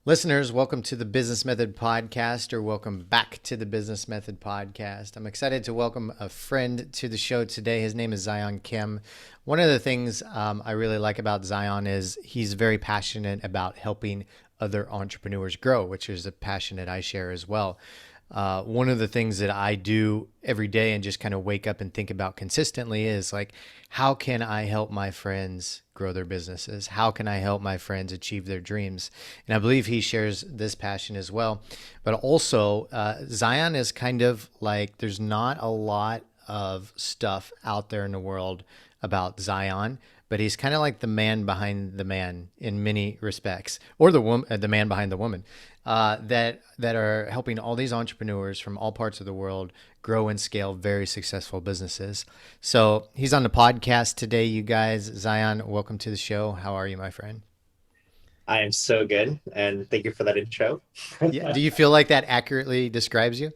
Listeners, welcome to the Business Method Podcast, or welcome back to the Business Method Podcast. I'm excited to welcome a friend to the show today. His name is Zion Kim. One of the things I really like about Zion is he's very passionate about helping other entrepreneurs grow, which is a passion that I share as well. One of the things that I do every day and just kind of wake up and think about consistently is like, how can I help my friends grow their businesses? How can I help my friends achieve their dreams? And I believe he shares this passion as well. But also, Zion is kind of like, there's not a lot of stuff out there in the world about Zion, but he's kind of like the man behind the man in many respects, or the woman, the man behind the woman, that are helping all these entrepreneurs from all parts of the world grow and scale very successful businesses. So he's on the podcast today, you guys. Zion, welcome to the show. How are you, my friend? I am so good, and thank you for that intro. Yeah. Do you feel like that accurately describes you?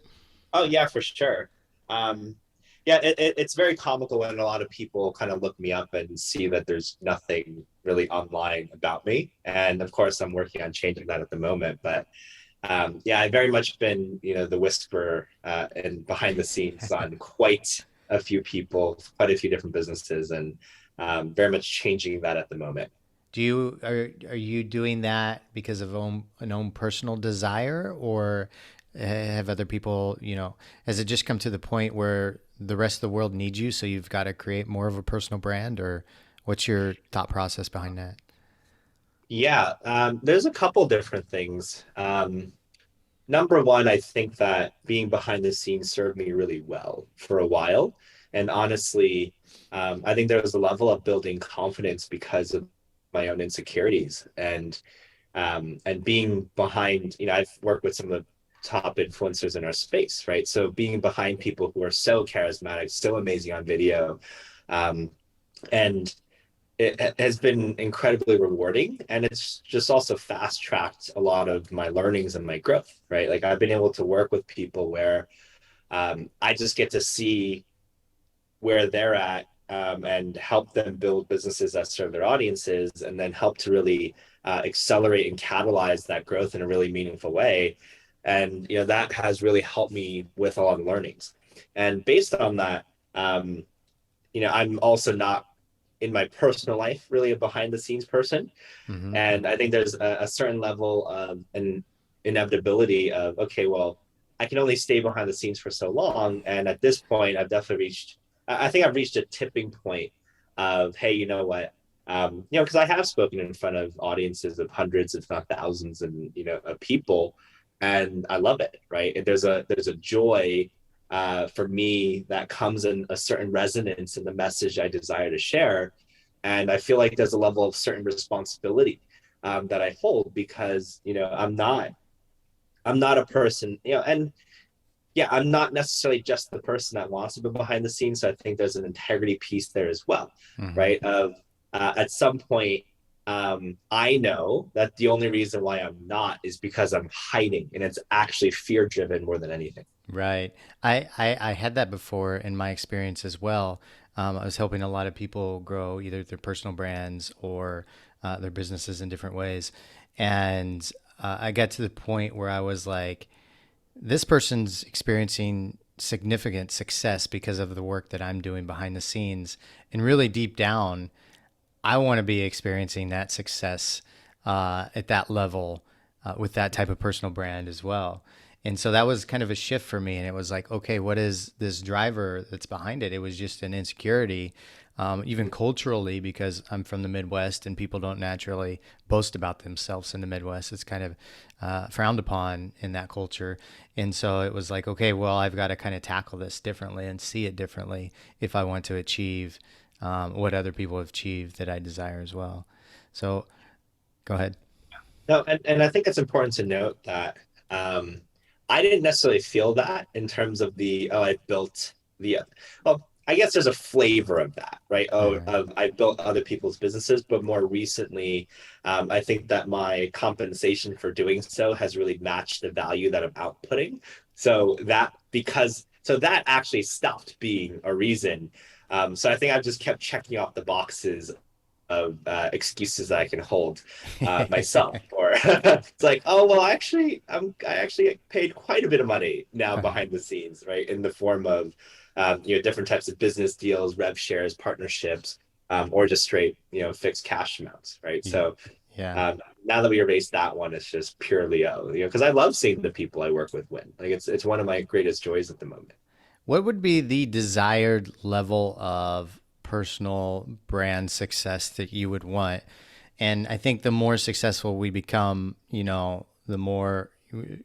Oh yeah, for sure. Um, yeah, it's very comical when a lot of people kind of look me up and see that there's nothing really online about me, and of course I'm working on changing that at the moment. But yeah, I've very much been, the whisperer and behind the scenes on quite a few people, quite a few different businesses, and very much changing that at the moment. Are you doing that because of an own personal desire, or have other people, has it just come to the point where the rest of the world needs you, so you've got to create more of a personal brand, or what's your thought process behind that? Yeah, there's a couple different things. Number one, I think that being behind the scenes served me really well for a while. And honestly, I think there was a level of building confidence because of my own insecurities and being behind, I've worked with some of the top influencers in our space, right? So being behind people who are so charismatic, so amazing on video, um, and it has been incredibly rewarding, and it's just also fast tracked a lot of my learnings and my growth, right? Like I've been able to work with people where I just get to see where they're at, and help them build businesses that serve their audiences, and then help to really accelerate and catalyze that growth in a really meaningful way. And that has really helped me with a lot of learnings. And based on that, I'm also not in my personal life really a behind the scenes person. Hmm. And I think there's a certain level of an inevitability of, okay, well, I can only stay behind the scenes for so long. And at this point, I think I've reached a tipping point of, hey, you know what? Because I have spoken in front of audiences of hundreds, if not thousands, and of people, and I love it. Right? There's a joy for me that comes in a certain resonance in the message I desire to share, and I feel like there's a level of certain responsibility that I hold because I'm not a person, and yeah, I'm not necessarily just the person that wants to be behind the scenes. So I think there's an integrity piece there as well, Hmm. right? Of at some point, I know that the only reason why I'm not is because I'm hiding, and it's actually fear driven more than anything. Right. I had that before in my experience as well. I was helping a lot of people grow either their personal brands or their businesses in different ways. And I got to the point where I was like, this person's experiencing significant success because of the work that I'm doing behind the scenes. And really deep down, I want to be experiencing that success at that level with that type of personal brand as well. And so that was kind of a shift for me. And it was like, okay, what is this driver that's behind it? It was just an insecurity, even culturally, because I'm from the Midwest and people don't naturally boast about themselves in the Midwest. It's kind of frowned upon in that culture. And so it was like, okay, well, I've got to kind of tackle this differently and see it differently if I want to achieve what other people have achieved that I desire as well. So go ahead. No, and I think it's important to note that I didn't necessarily feel that in terms of I built well, I guess there's a flavor of that, right? All Oh, right. of I built other people's businesses, but more recently, I think that my compensation for doing so has really matched the value that I'm outputting. So that actually stopped being a reason. So I think I've just kept checking off the boxes excuses that I can hold myself. Or it's like, oh well, I actually get paid quite a bit of money now Right. behind the scenes, right? In the form of different types of business deals, rev shares, partnerships, or just straight fixed cash amounts, right? So Yeah. now that we erased that one, it's just purely because I love seeing the people I work with win. Like it's one of my greatest joys at the moment. What would be the desired level of personal brand success that you would want? And I think the more successful we become, the more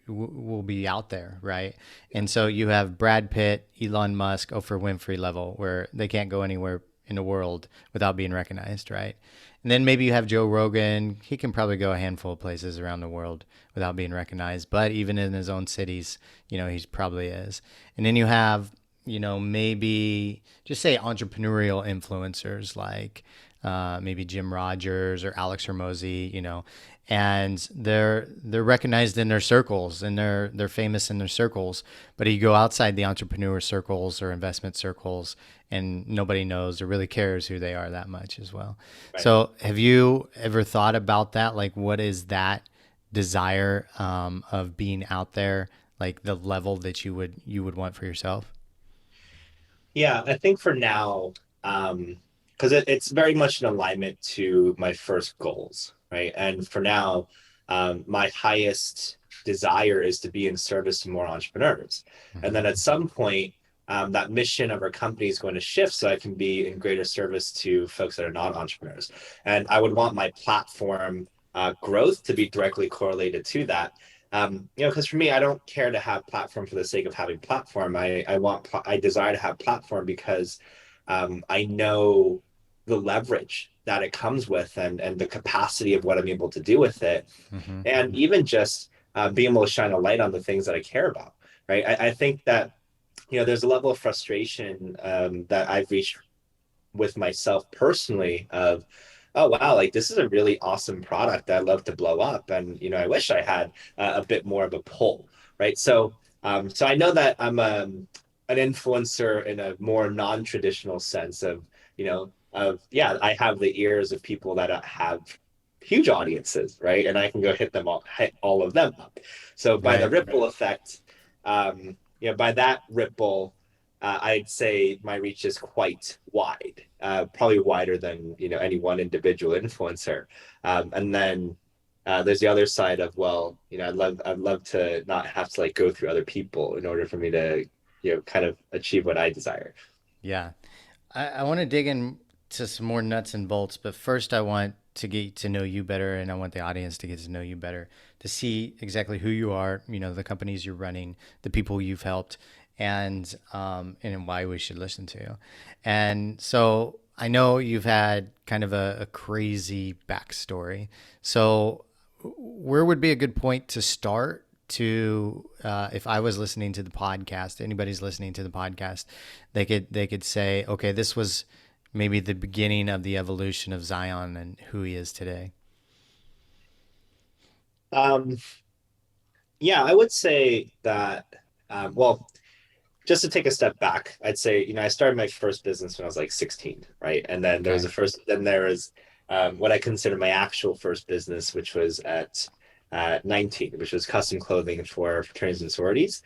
we'll be out there, right? And so you have Brad Pitt, Elon Musk, Oprah Winfrey level where they can't go anywhere in the world without being recognized, right? And then maybe you have Joe Rogan. He can probably go a handful of places around the world without being recognized, but even in his own cities, he's probably is. And then you have, maybe just say entrepreneurial influencers like maybe Jim Rogers or Alex Hermosi, and they're recognized in their circles and they're famous in their circles. But you go outside the entrepreneur circles or investment circles, and nobody knows or really cares who they are that much as well. Right. So, have you ever thought about that? Like, what is that desire of being out there? Like the level that you would want for yourself? Yeah, I think for now, because it's very much in alignment to my first goals, right? And for now, my highest desire is to be in service to more entrepreneurs. And Mm-hmm. then at some point, that mission of our company is going to shift so I can be in greater service to folks that are not entrepreneurs. And I would want my platform growth to be directly correlated to that. Because for me, I don't care to have platform for the sake of having platform. I desire to have platform because I know the leverage that it comes with and the capacity of what I'm able to do with it, Mm-hmm. and even just being able to shine a light on the things that I care about. Right. I think that there's a level of frustration that I've reached with myself personally of, oh wow, like this is a really awesome product that I'd love to blow up, and I wish I had a bit more of a pull, right? So I know that I'm an influencer in a more non-traditional sense of yeah, I have the ears of people that have huge audiences, right? And I can go hit all of them up. So by the Right. ripple effect, by that ripple, I'd say my reach is quite wide, probably wider than any one individual influencer. And then there's the other side of, well, I'd love to not have to like go through other people in order for me to kind of achieve what I desire. Yeah. I want to dig into some more nuts and bolts, but first I want to get to know you better and I want the audience to get to know you better, to see exactly who you are, the companies you're running, the people you've helped, and why we should listen to you. And so I know you've had kind of a crazy backstory. So where would be a good point to start to if I was listening to the podcast, anybody's listening to the podcast, they could say, okay, this was maybe the beginning of the evolution of Zion and who he is today. Um, yeah, I would say that. Well, just to take a step back, I'd say, I started my first business when I was like 16, right? And then Okay. there was what I consider my actual first business, which was at 19, which was custom clothing for fraternities and sororities.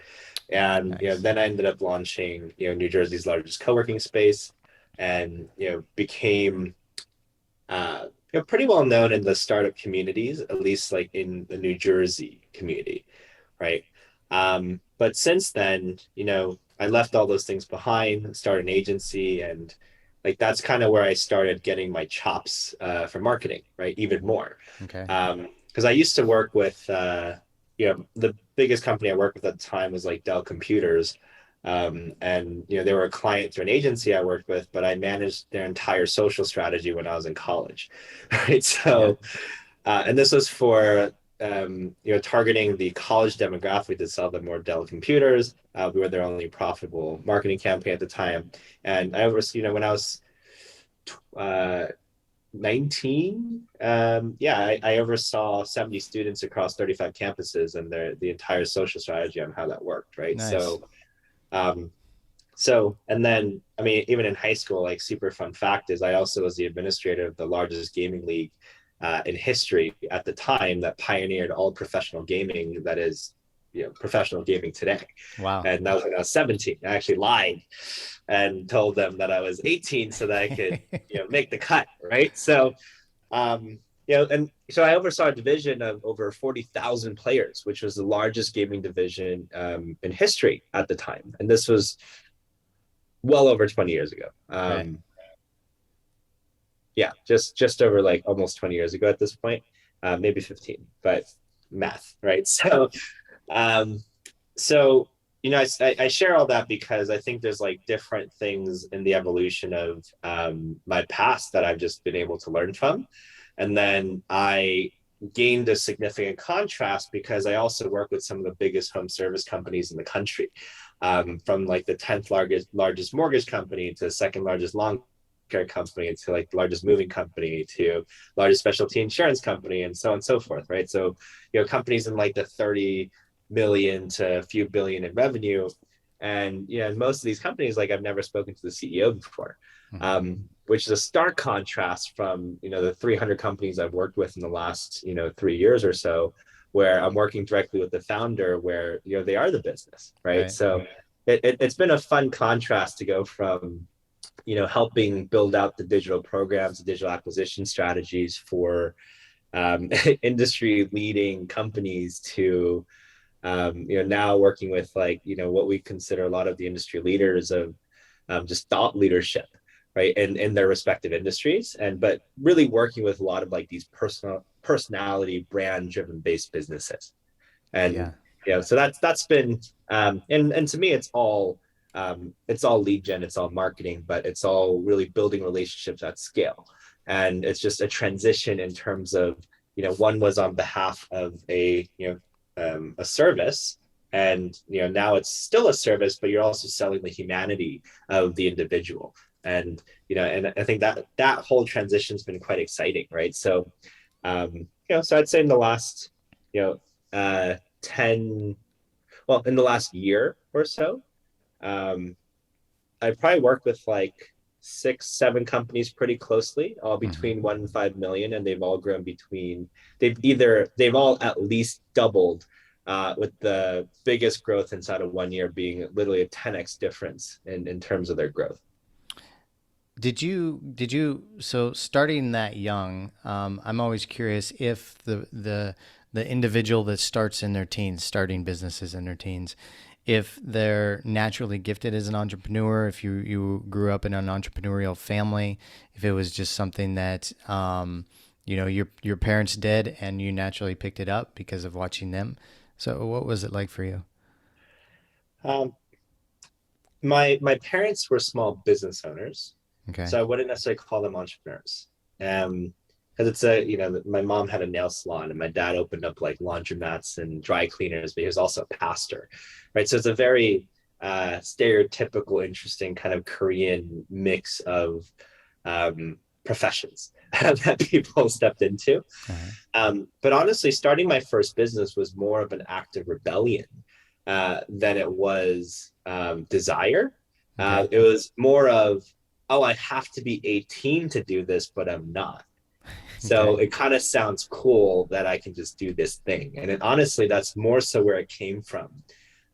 And, Nice. then I ended up launching, New Jersey's largest co-working space and, became, pretty well known in the startup communities, at least like in the New Jersey community, right? But since then, I left all those things behind, started an agency, and like that's kind of where I started getting my chops for marketing, right? Even more. Okay. Because I used to work with, the biggest company I worked with at the time was like Dell Computers. And they were a client through an agency I worked with, but I managed their entire social strategy when I was in college, right? Yeah. And this was for targeting the college demographic to sell them more Dell computers. We were their only profitable marketing campaign at the time. And I was, when I was uh, 19, yeah, I oversaw 70 students across 35 campuses and the entire social strategy on how that worked, right? Nice. Um, So, and then, I mean, even in high school, like super fun fact is I also was the administrator of the largest gaming league in history at the time that pioneered all professional gaming that is, professional gaming today. Wow. And that was when I was 17. I actually lied and told them that I was 18 so that I could, make the cut, right? So, and so I oversaw a division of over 40,000 players, which was the largest gaming division in history at the time. And this was well over 20 years ago. Right. Yeah, just over like almost 20 years ago at this point, maybe 15, but math, right? Um, so I share all that because I think there's like different things in the evolution of my past that I've just been able to learn from, and then I gained a significant contrast because I also work with some of the biggest home service companies in the country, from like the 10th largest mortgage company to the second largest lawn care company to like the largest moving company to largest specialty insurance company and so on and so forth, right? So, companies in like the 30 million to a few billion in revenue. And most of these companies, like I've never spoken to the CEO before, Mm-hmm. which is a stark contrast from the 300 companies I've worked with in the last 3 years or so, where I'm working directly with the founder, where they are the business, right? Right. So it's been a fun contrast to go from helping build out the digital programs, the digital acquisition strategies for industry leading companies to now working with like what we consider a lot of the industry leaders of just thought leadership, right, in their respective industries, and but really working with a lot of like these personality brand driven based businesses. And Yeah. so that's been and to me it's all lead gen, it's all marketing, but it's all really building relationships at scale. And it's just a transition in terms of one was on behalf of a service, and now it's still a service, but you're also selling the humanity of the individual. And and I think that whole transition's been quite exciting, right? So so I'd say in the last you know 10 well in the last year or so, um I probably worked with like 6 7 companies pretty closely, all Mm-hmm. between 1 and 5 million, and they've all grown between they've all at least doubled, with the biggest growth inside of 1 year being literally a 10x difference in terms of their growth. So starting that young, I'm always curious if the individual that starts in their teens, starting businesses in their teens, if they're naturally gifted as an entrepreneur, if you grew up in an entrepreneurial family, if it was just something that your parents did and you naturally picked it up because of watching them. So what was it like for you? um, my parents were small business owners, Okay. so I wouldn't necessarily call them entrepreneurs. Because it's a my mom had a nail salon and my dad opened up like laundromats and dry cleaners, but he was also a pastor, right? So it's a very stereotypical, interesting kind of Korean mix of professions that people stepped into. Uh-huh. But honestly, starting my first business was more of an act of rebellion than it was desire. Okay. It was more of, oh, I have to be 18 to do this, but I'm not. So Okay. it kind of sounds cool that I can just do this thing. And it, honestly, that's more so where it came from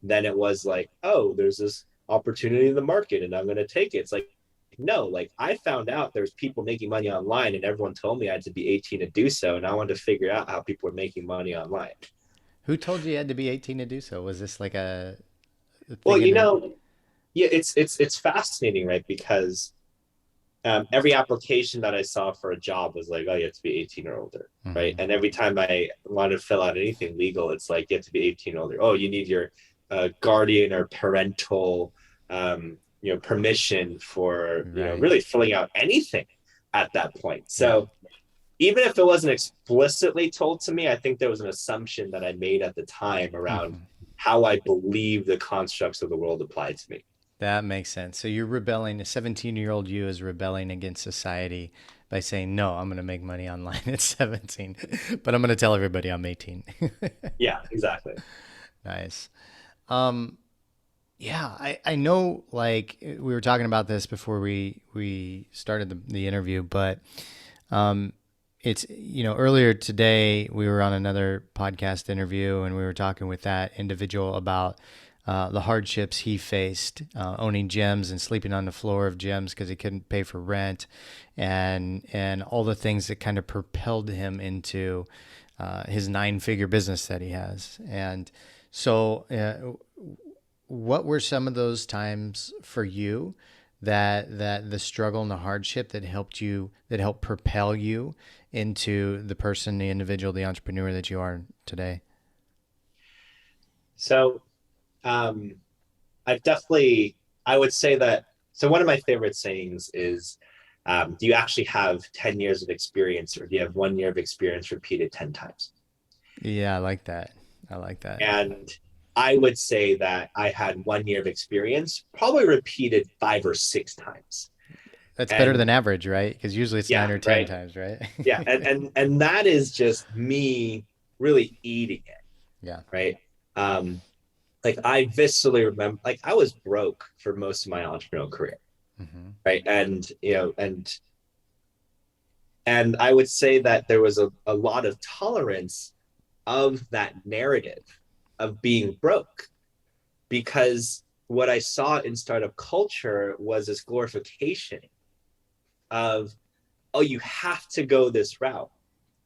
than it was like, oh, there's this opportunity in the market and I'm going to take it. It's like, no, like I found out there's people making money online and everyone told me I had to be 18 to do so. And I wanted to figure out how people were making money online. Who told you you had to be 18 to do so? Was this like a Well, thing in the yeah, it's fascinating, right? Because every application that I saw for a job was like, oh, you have to be 18 or older, right? Mhm. And every time I wanted to fill out anything legal, it's like you have to be 18 or older. Oh, you need your guardian or parental, permission for Right. really filling out anything at that point. Yeah. So even if it wasn't explicitly told to me, I think there was an assumption that I made at the time around Mhm. how I believe the constructs of the world applied to me. That makes sense. So you're rebelling. A 17-year-old you is rebelling against society by saying, "No, I'm going to make money online at 17, but I'm going to tell everybody I'm 18." Yeah, exactly. Nice. Um, Yeah, I know, like we were talking about this before we started the interview, but um, it's, earlier today we were on another podcast interview and we were talking with that individual about the hardships he faced owning gyms and sleeping on the floor of gyms because he couldn't pay for rent, and all the things that kind of propelled him into his 9-figure business that he has. And so, what were some of those times for you that the struggle and the hardship that helped propel you into the person, the individual, the entrepreneur that you are today? So um, I've definitely, I would say that. So one of my favorite sayings is, do you actually have 10 years of experience, or do you have 1 year of experience repeated 10 times? Yeah, I like that. I like that. And I would say that I had 1 year of experience, probably repeated 5 or 6 times. That's better than And average, right? Because usually it's nine yeah, or ten right. times, right? Yeah. And that is just me really eating it, Yeah. right? Um, like I viscerally remember, like I was broke for most of my entrepreneurial career, Mm-hmm. right? And I would say that there was a lot of tolerance of that narrative of being broke, because what I saw in startup culture was this glorification of, oh, you have to go this route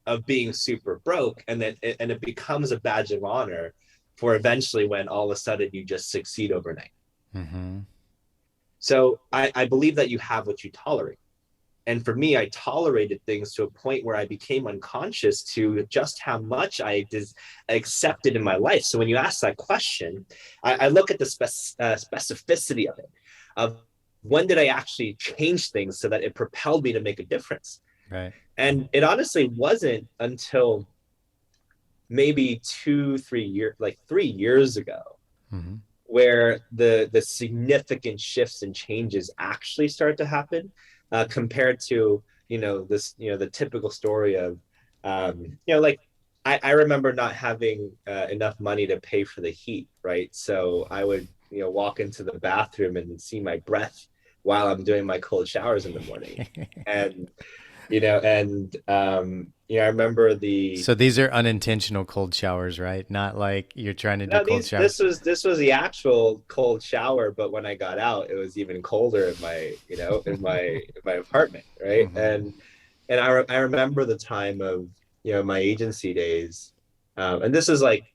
of being super broke, and it becomes a badge of honor for eventually when all of a sudden you just succeed overnight. Mm-hmm. So I believe that you have what you tolerate. And for me, I tolerated things to a point where I became unconscious to just how much accepted in my life. So when you ask that question, I look at the specificity of it, of when did I actually change things so that it propelled me to make a difference. Right. And it honestly wasn't until maybe 2 3 years, like 3 years ago, Mm-hmm. where the significant shifts and changes actually start to happen, compared to the typical story of, like I remember not having enough money to pay for the heat, right? So I would walk into the bathroom and see my breath while I'm doing my cold showers in the morning. And I remember the So these are unintentional cold showers, right? Not like you're trying to do no, cold these showers. this was the actual cold shower, but when I got out, it was even colder in my apartment, right? Mm-hmm. And I remember the time of my agency days, and this is like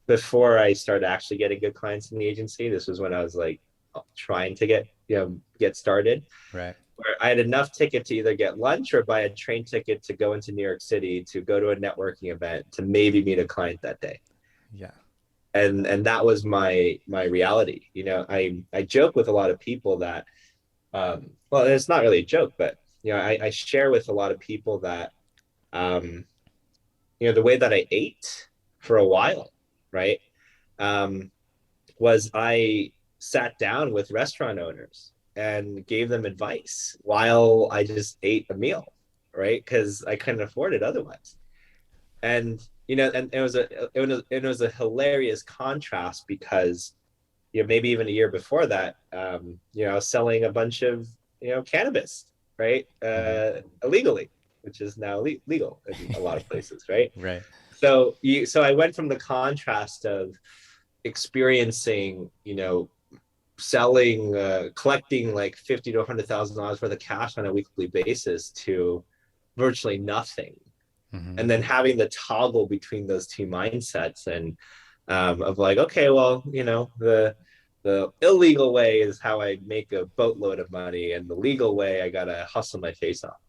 before I started actually getting good clients in the agency. This was when I was like trying to get started, Right. where I had enough ticket to either get lunch or buy a train ticket to go into New York City to go to a networking event to maybe meet a client that day. Yeah. And that was my reality. I joke with a lot of people that, well, it's not really a joke, but I share with a lot of people that, um the way that I ate for a while, right, um was I sat down with restaurant owners and gave them advice while I just ate a meal, right, because I couldn't afford it otherwise. And it was a hilarious contrast, because maybe even a year before that, I was selling a bunch of cannabis, right, Mm-hmm. illegally, which is now legal in a lot of places, right. Right. So I went from the contrast of experiencing, selling, collecting like 50 to $100,000 worth of cash on a weekly basis, to virtually nothing, Mm-hmm. and then having the toggle between those two mindsets, and of like, okay, well, the illegal way is how I make a boatload of money, and the legal way I gotta hustle my face off.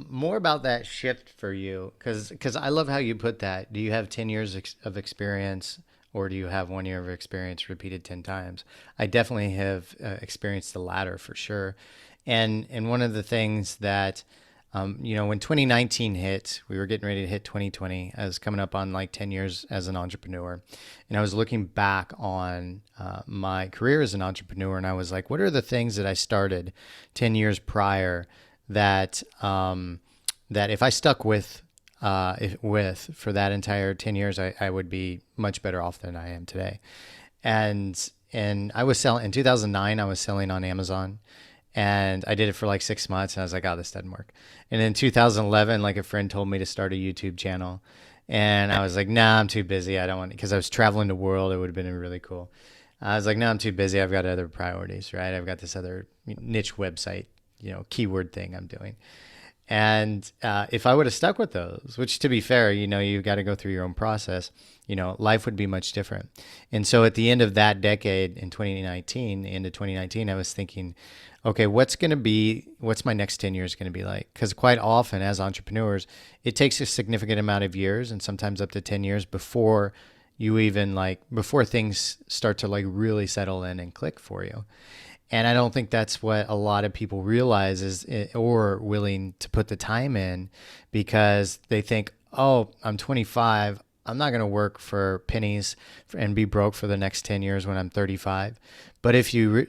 More about that shift for you, because I love how you put that. Do you have 10 years of experience, or do you have 1 year of experience repeated 10 times? I definitely have experienced the latter for sure. And one of the things that when 2019 hit, we were getting ready to hit 2020. I was coming up on like 10 years as an entrepreneur. And I was looking back on my career as an entrepreneur. And I was like, what are the things that I started 10 years prior that that if I stuck with, for that entire 10 years, I would be much better off than I am today. And I was selling in 2009. I was selling on Amazon, and I did it for like 6 months, and I was like, "Oh, this doesn't work." And in 2011, like a friend told me to start a YouTube channel, and I was like, "Nah, I'm too busy. I don't want," because I was traveling the world. It would have been really cool. I was like, "No, I'm too busy. I've got other priorities, right? I've got this other niche website, keyword thing I'm doing." And if I would have stuck with those, which to be fair, you've got to go through your own process, life would be much different. And so at the end of that decade in 2019, into 2019, I was thinking, okay, what's my next 10 years going to be like? Because quite often as entrepreneurs, it takes a significant amount of years and sometimes up to 10 years before things start to like really settle in and click for you. And I don't think that's what a lot of people realize or willing to put the time in, because they think, oh, I'm 25. I'm not going to work for pennies and be broke for the next 10 years when I'm 35. But if you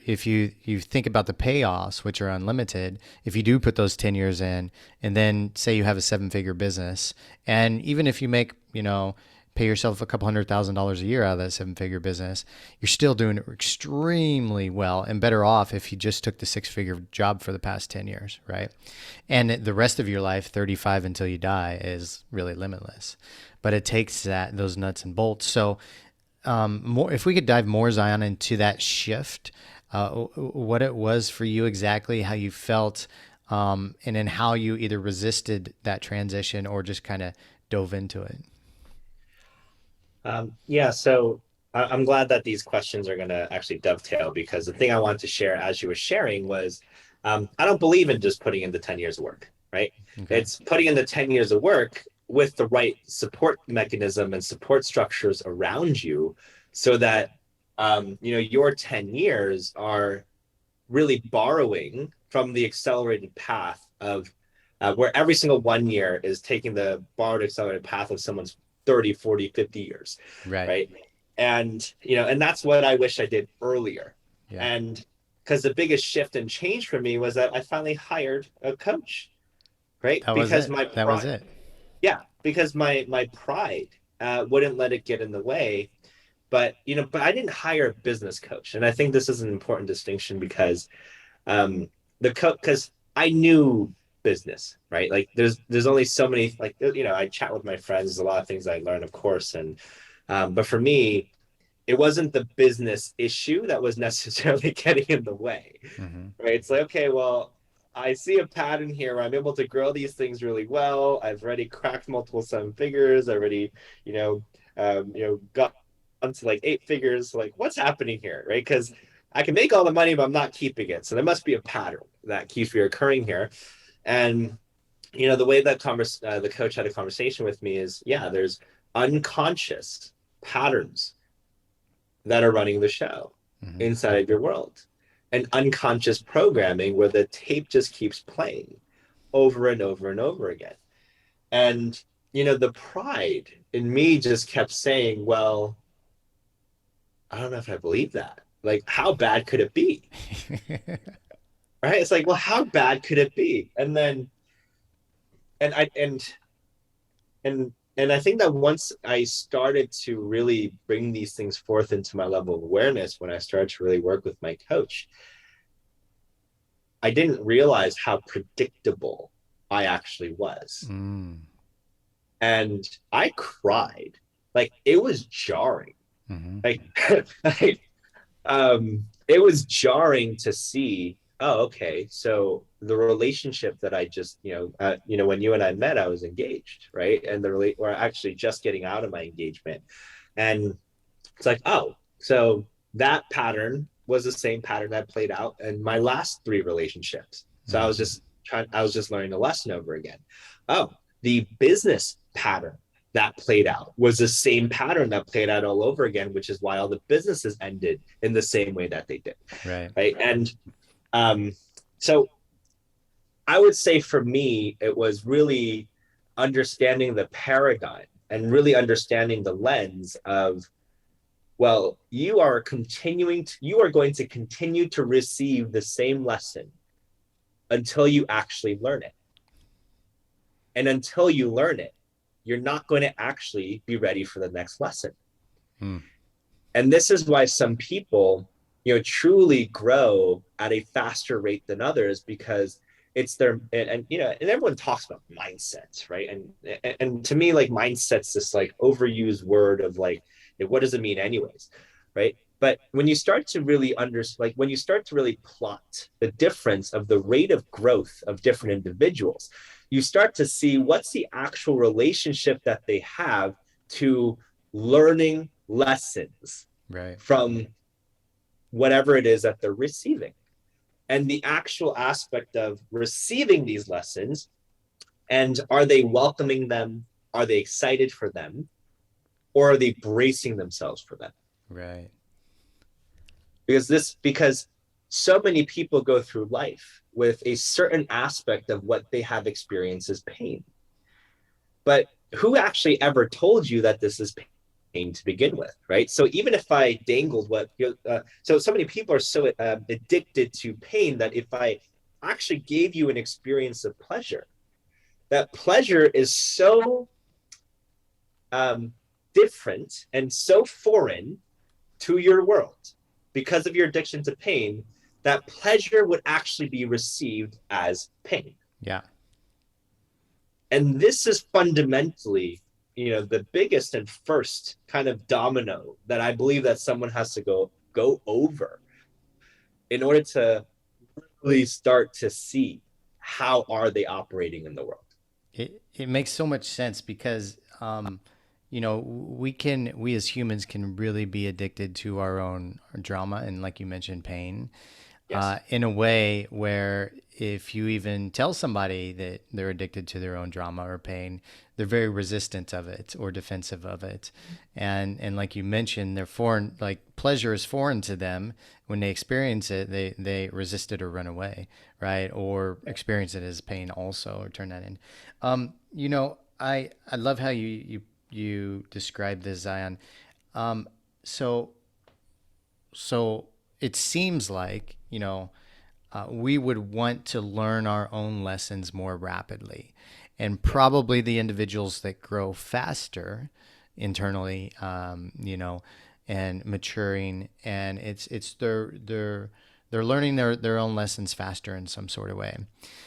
think about the payoffs, which are unlimited, if you do put those 10 years in, and then say you have a 7-figure business, and even if you make, pay yourself a couple $100,000 a year out of that 7-figure business, you're still doing extremely well and better off if you just took the 6-figure job for the past 10 years, right? And the rest of your life, 35 until you die, is really limitless. But it takes those nuts and bolts. So if we could dive more, Zion, into that shift, what it was for you exactly, how you felt, and then how you either resisted that transition or just kind of dove into it. Yeah, so I'm glad that these questions are going to actually dovetail, because the thing I wanted to share as you were sharing was, I don't believe in just putting in the 10 years of work, right? Okay. It's putting in the 10 years of work with the right support mechanism and support structures around you, so that your 10 years are really borrowing from the accelerated path of where every single 1 year is taking the borrowed accelerated path of someone's 30, 40, 50 years, Right. right? And that's what I wish I did earlier. Yeah. And because the biggest shift and change for me was that I finally hired a coach, right? That was Because it. my That was pride, it. yeah, because my pride wouldn't let it get in the way. But I didn't hire a business coach, and I think this is an important distinction, because um because I knew business, right? Like there's only so many, like, I chat with my friends, there's a lot of things I learn, of course. And but for me, it wasn't the business issue that was necessarily getting in the way, Mm-hmm. right? It's like, okay, well, I see a pattern here where I'm able to grow these things really well. I've already cracked multiple 7 figures. I already, got to like 8 figures. Like, what's happening here, right? Because I can make all the money, but I'm not keeping it. So there must be a pattern that keeps reoccurring here. And the way that the coach had a conversation with me is, yeah, there's unconscious patterns that are running the show Mm-hmm. inside of your world, and unconscious programming where the tape just keeps playing over and over and over again. And the pride in me just kept saying, well, I don't know if I believe that. Like, how bad could it be? Right? It's like, well, how bad could it be? And then and I and I think that once I started to really bring these things forth into my level of awareness, when I started to really work with my coach, I didn't realize how predictable I actually was. Mm. And I cried. Like, it was jarring. Mm-hmm. Like, like it was jarring to see, oh, okay, so the relationship that I just, when you and I met, I was engaged, right? And we're actually just getting out of my engagement. And it's like, oh, so that pattern was the same pattern that played out in my last 3 relationships. So Mm-hmm. I was just learning the lesson over again. Oh, the business pattern that played out was the same pattern that played out all over again, which is why all the businesses ended in the same way that they did. Right. Right. And um, so I would say for me, it was really understanding the paradigm and really understanding the lens of, well, you are going to continue to receive the same lesson until you actually learn it. And until you learn it, you're not going to actually be ready for the next lesson. Hmm. And this is why some people, truly grow at a faster rate than others, because it's their, and everyone talks about mindsets, right? And to me, like, mindset's this like overused word of like, what does it mean anyways, right? But when you start to really when you start to really plot the difference of the rate of growth of different individuals, you start to see what's the actual relationship that they have to learning lessons Right. from whatever it is that they're receiving. And the actual aspect of receiving these lessons, and are they welcoming them? Are they excited for them? Or are they bracing themselves for them? Right. Because so many people go through life with a certain aspect of what they have experienced as pain. But who actually ever told you that this is pain to begin with, right? So even if I dangled so many people are so addicted to pain that if I actually gave you an experience of pleasure, that pleasure is so um, different and so foreign to your world because of your addiction to pain, that pleasure would actually be received as pain. Yeah. And this is fundamentally, the biggest and first kind of domino that I believe that someone has to go over in order to really start to see how are they operating in the world. It makes so much sense because we as humans can really be addicted to our own drama and, like you mentioned, pain, Yes. in a way where if you even tell somebody that they're addicted to their own drama or pain, they're very resistant of it or defensive of it. And like you mentioned, they're foreign, like pleasure is foreign to them. When they experience it, they resist it or run away, right? Or experience it as pain also, or turn that in. I love how you describe this, Zion. So so it seems like, we would want to learn our own lessons more rapidly. And probably the individuals that grow faster internally, and maturing, and it's they're learning their own lessons faster in some sort of way.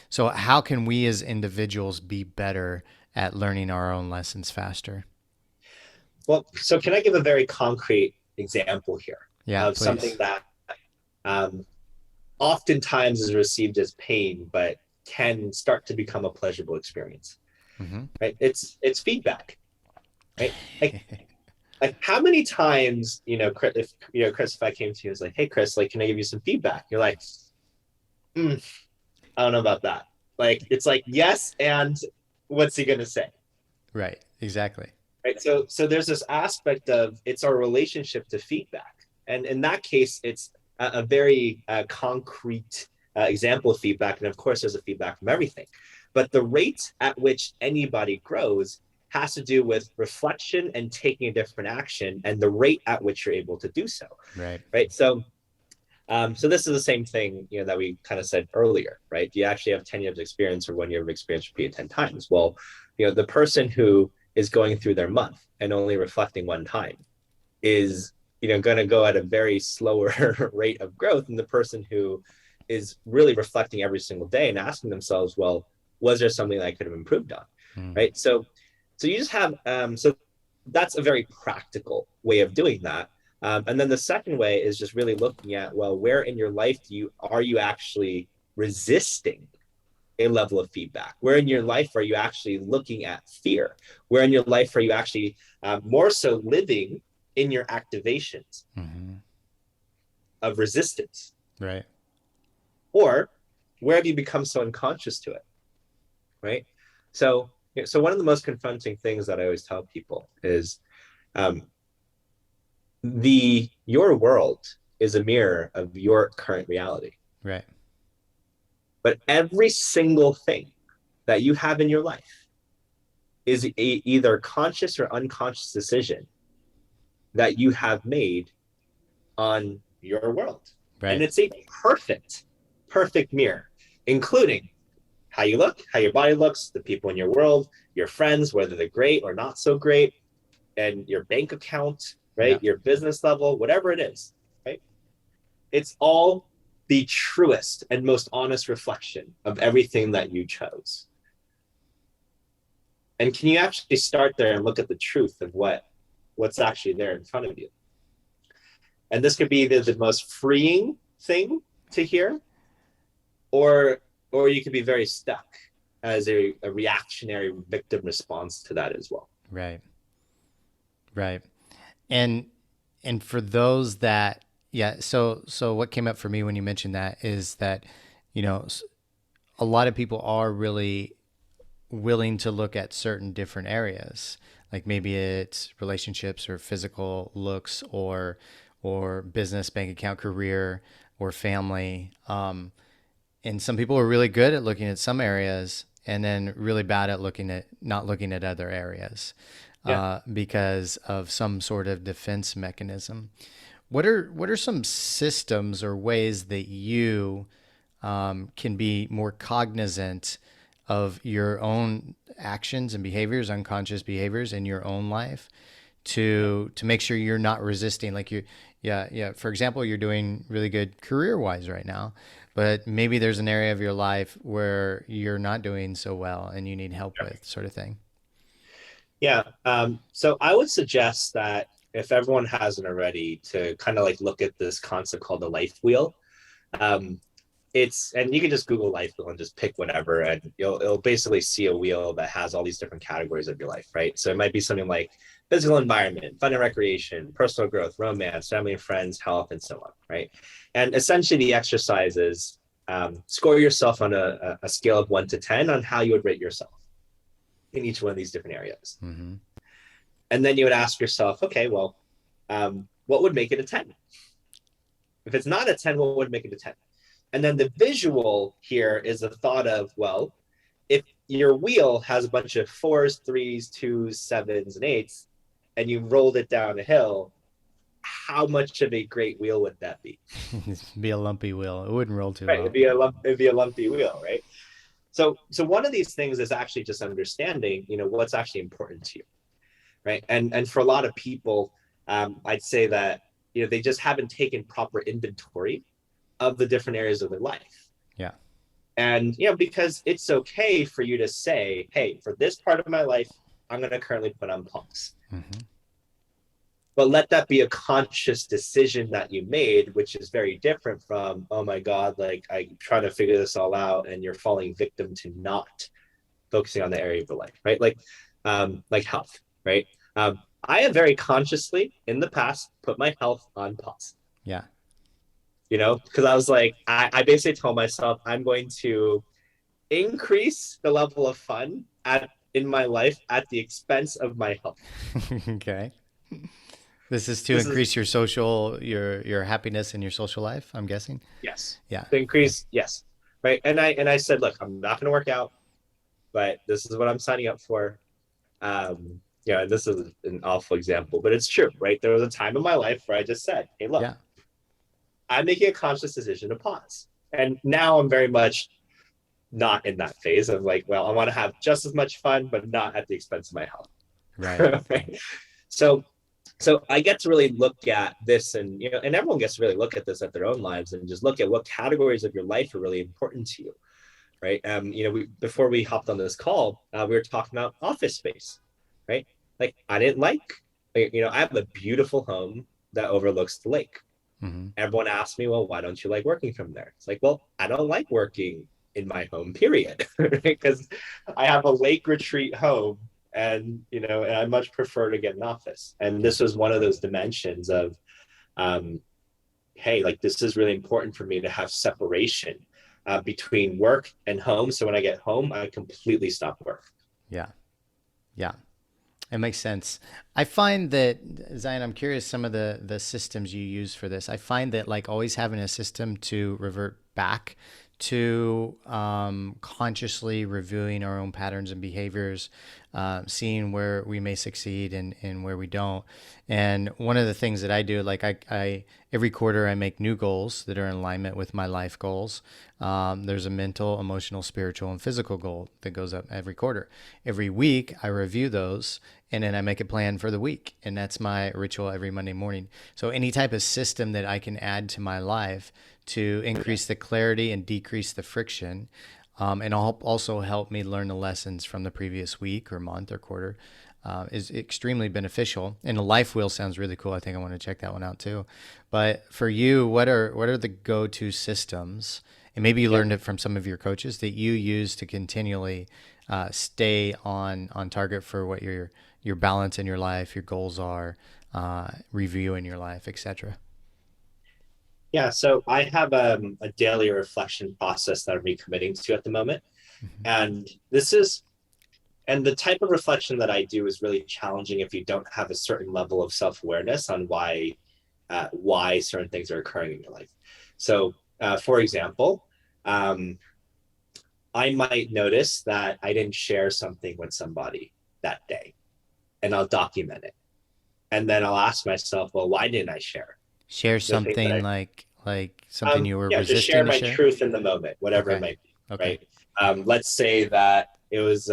So how can we as individuals be better at learning our own lessons faster? Well, so can I give a very concrete example here Yeah, of something please. that um, oftentimes is received as pain, but can start to become a pleasurable experience, Hmm. right? It's feedback, right? Like how many times, Chris, if I came to you and was like, hey, Chris, like, can I give you some feedback? You're like, I don't know about that. Like, it's like, yes. And what's he going to say? Right, exactly. Right. So there's this aspect of it's our relationship to feedback. And in that case, it's a very concrete example of feedback. And of course, there's a feedback from everything. But the rate at which anybody grows has to do with reflection and taking a different action and the rate at which you're able to do so. Right. Right. So this is the same thing, that we kind of said earlier, right? Do you actually have 10 years of experience or 1 year of experience repeated 10 times? Well, the person who is going through their month and only reflecting one time is, going to go at a very slower rate of growth than the person who is really reflecting every single day and asking themselves, well, was there something that I could have improved on? Mm. Right. So you just have, so that's a very practical way of doing that. And then the second way is just really looking at, well, where in your life are you actually resisting a level of feedback? Where in your life are you actually looking at fear? Where in your life are you actually more so living in your activations Hmm. of resistance? Right. Or where have you become so unconscious to it? Right. So one of the most confronting things that I always tell people is um, your world is a mirror of your current reality. Right. But every single thing that you have in your life is either conscious or unconscious decision that you have made on your world. And Right. it's a perfect mirror, including how you look, how your body looks, the people in your world, your friends, whether they're great or not so great, and your bank account, Yeah. right? Your business level, whatever it is, right? It's all the truest and most honest reflection of everything that you chose. And can you actually start there and look at the truth of what's actually there in front of you? And this could be the most freeing thing to hear, or you could be very stuck as a reactionary victim response to that as well. Right. Right. And for those that, yeah, so what came up for me when you mentioned that is that, you know, a lot of people are really willing to look at certain different areas, like maybe it's relationships or physical looks or business, bank account, career, or family. And some people are really good at looking at some areas and then really bad at looking at not looking at other areas, Yeah. because of some sort of defense mechanism. What are some systems or ways that you, can be more cognizant of your own actions and behaviors, unconscious behaviors in your own life, to make sure you're not resisting, like you, yeah, for example, you're doing really good career wise right now, but maybe there's an area of your life where you're not doing so well and you need help with, sort of thing. Yeah. So I would suggest that if everyone hasn't already, to kind of like look at this concept called the life wheel. Um, and you can just Google life wheel and just pick whatever, and it'll basically see a wheel that has all these different categories of your life, right? So it might be something like physical environment, fun and recreation, personal growth, romance, family and friends, health, and so on, right? And essentially, the exercise is, score yourself on a scale of 1 to 10 on how you would rate yourself in each one of these different areas. Mm-hmm. And then you would ask yourself, okay, well, what would make it a 10? If it's not a 10, what would make it a 10? And then the visual here is a thought of, well, if your wheel has a bunch of fours, threes, twos, sevens, and eights, and you rolled it down a hill, how much of a great wheel would that be? Be a lumpy wheel. It wouldn't roll too Right, well. it'd be a lumpy wheel, right? So one of these things is actually just understanding, what's actually important to you, right? And for a lot of people, I'd say that they just haven't taken proper inventory of the different areas of their life. Yeah. And because it's okay for you to say, hey, for this part of my life, I'm going to currently put on pause. Mm-hmm. But let that be a conscious decision that you made, which is very different from, oh my God, like I'm trying to figure this all out, and you're falling victim to not focusing on the area of your life, right? Like health, right? I have very consciously in the past put my health on pause. Yeah. Because I was like, I basically told myself I'm going to increase the level of fun in my life at the expense of my health. Okay. This is to This is increase your social, your happiness in your social life, I'm guessing. Yes, Yeah. to increase, yes, right. And I said, look, I'm not going to work out, but this is what I'm signing up for. And this is an awful example, but it's true, right? There was a time in my life where I just said, hey, look, Yeah. I'm making a conscious decision to pause. And now I'm very much not in that phase of like, well, I want to have just as much fun, but not at the expense of my health. Right. Right? So I get to really look at this, and and everyone gets to really look at this at their own lives and just look at what categories of your life are really important to you, right? Before we hopped on this call, we were talking about office space, right? Like I didn't I have a beautiful home that overlooks the lake. Mm-hmm. Everyone asked me, well, why don't you like working from there? It's like, well, I don't like working in my home, period, because I have a lake retreat home, and I much prefer to get an office. And Yeah. this was one of those dimensions of, hey, like this is really important for me to have separation between work and home. So when I get home, I completely stop work. Yeah. Yeah. It makes sense. I find that, Zion, I'm curious some of the systems you use for this. I find that like always having a system to revert back to consciously reviewing our own patterns and behaviors, seeing where we may succeed and where we don't. And one of the things that I do, like I every quarter I make new goals that are in alignment with my life goals. There's a mental, emotional, spiritual, and physical goal that goes up every quarter. Every week I review those and then I make a plan for the week. And that's my ritual every Monday morning. So any type of system that I can add to my life to increase the clarity and decrease the friction, and also help me learn the lessons from the previous week or month or quarter, is extremely beneficial. And the life wheel sounds really cool. I think I want to check that one out too. But for you, what are the go-to systems? And maybe you Yeah. learned it from some of your coaches that you use to continually stay on target for what your balance in your life, your goals are, review in your life, etc. Yeah, so I have a daily reflection process that I'm recommitting to at the moment. Mm-hmm. And the type of reflection that I do is really challenging if you don't have a certain level of self-awareness on why certain things are occurring in your life. So, for example, um, I might notice that I didn't share something with somebody that day, and I'll document it. And then I'll ask myself, well, why didn't I share Share the thing that something like something you were yeah, just share resisting to my share. truth in the moment, whatever it Okay. might be, Okay. right? Let's say that it was,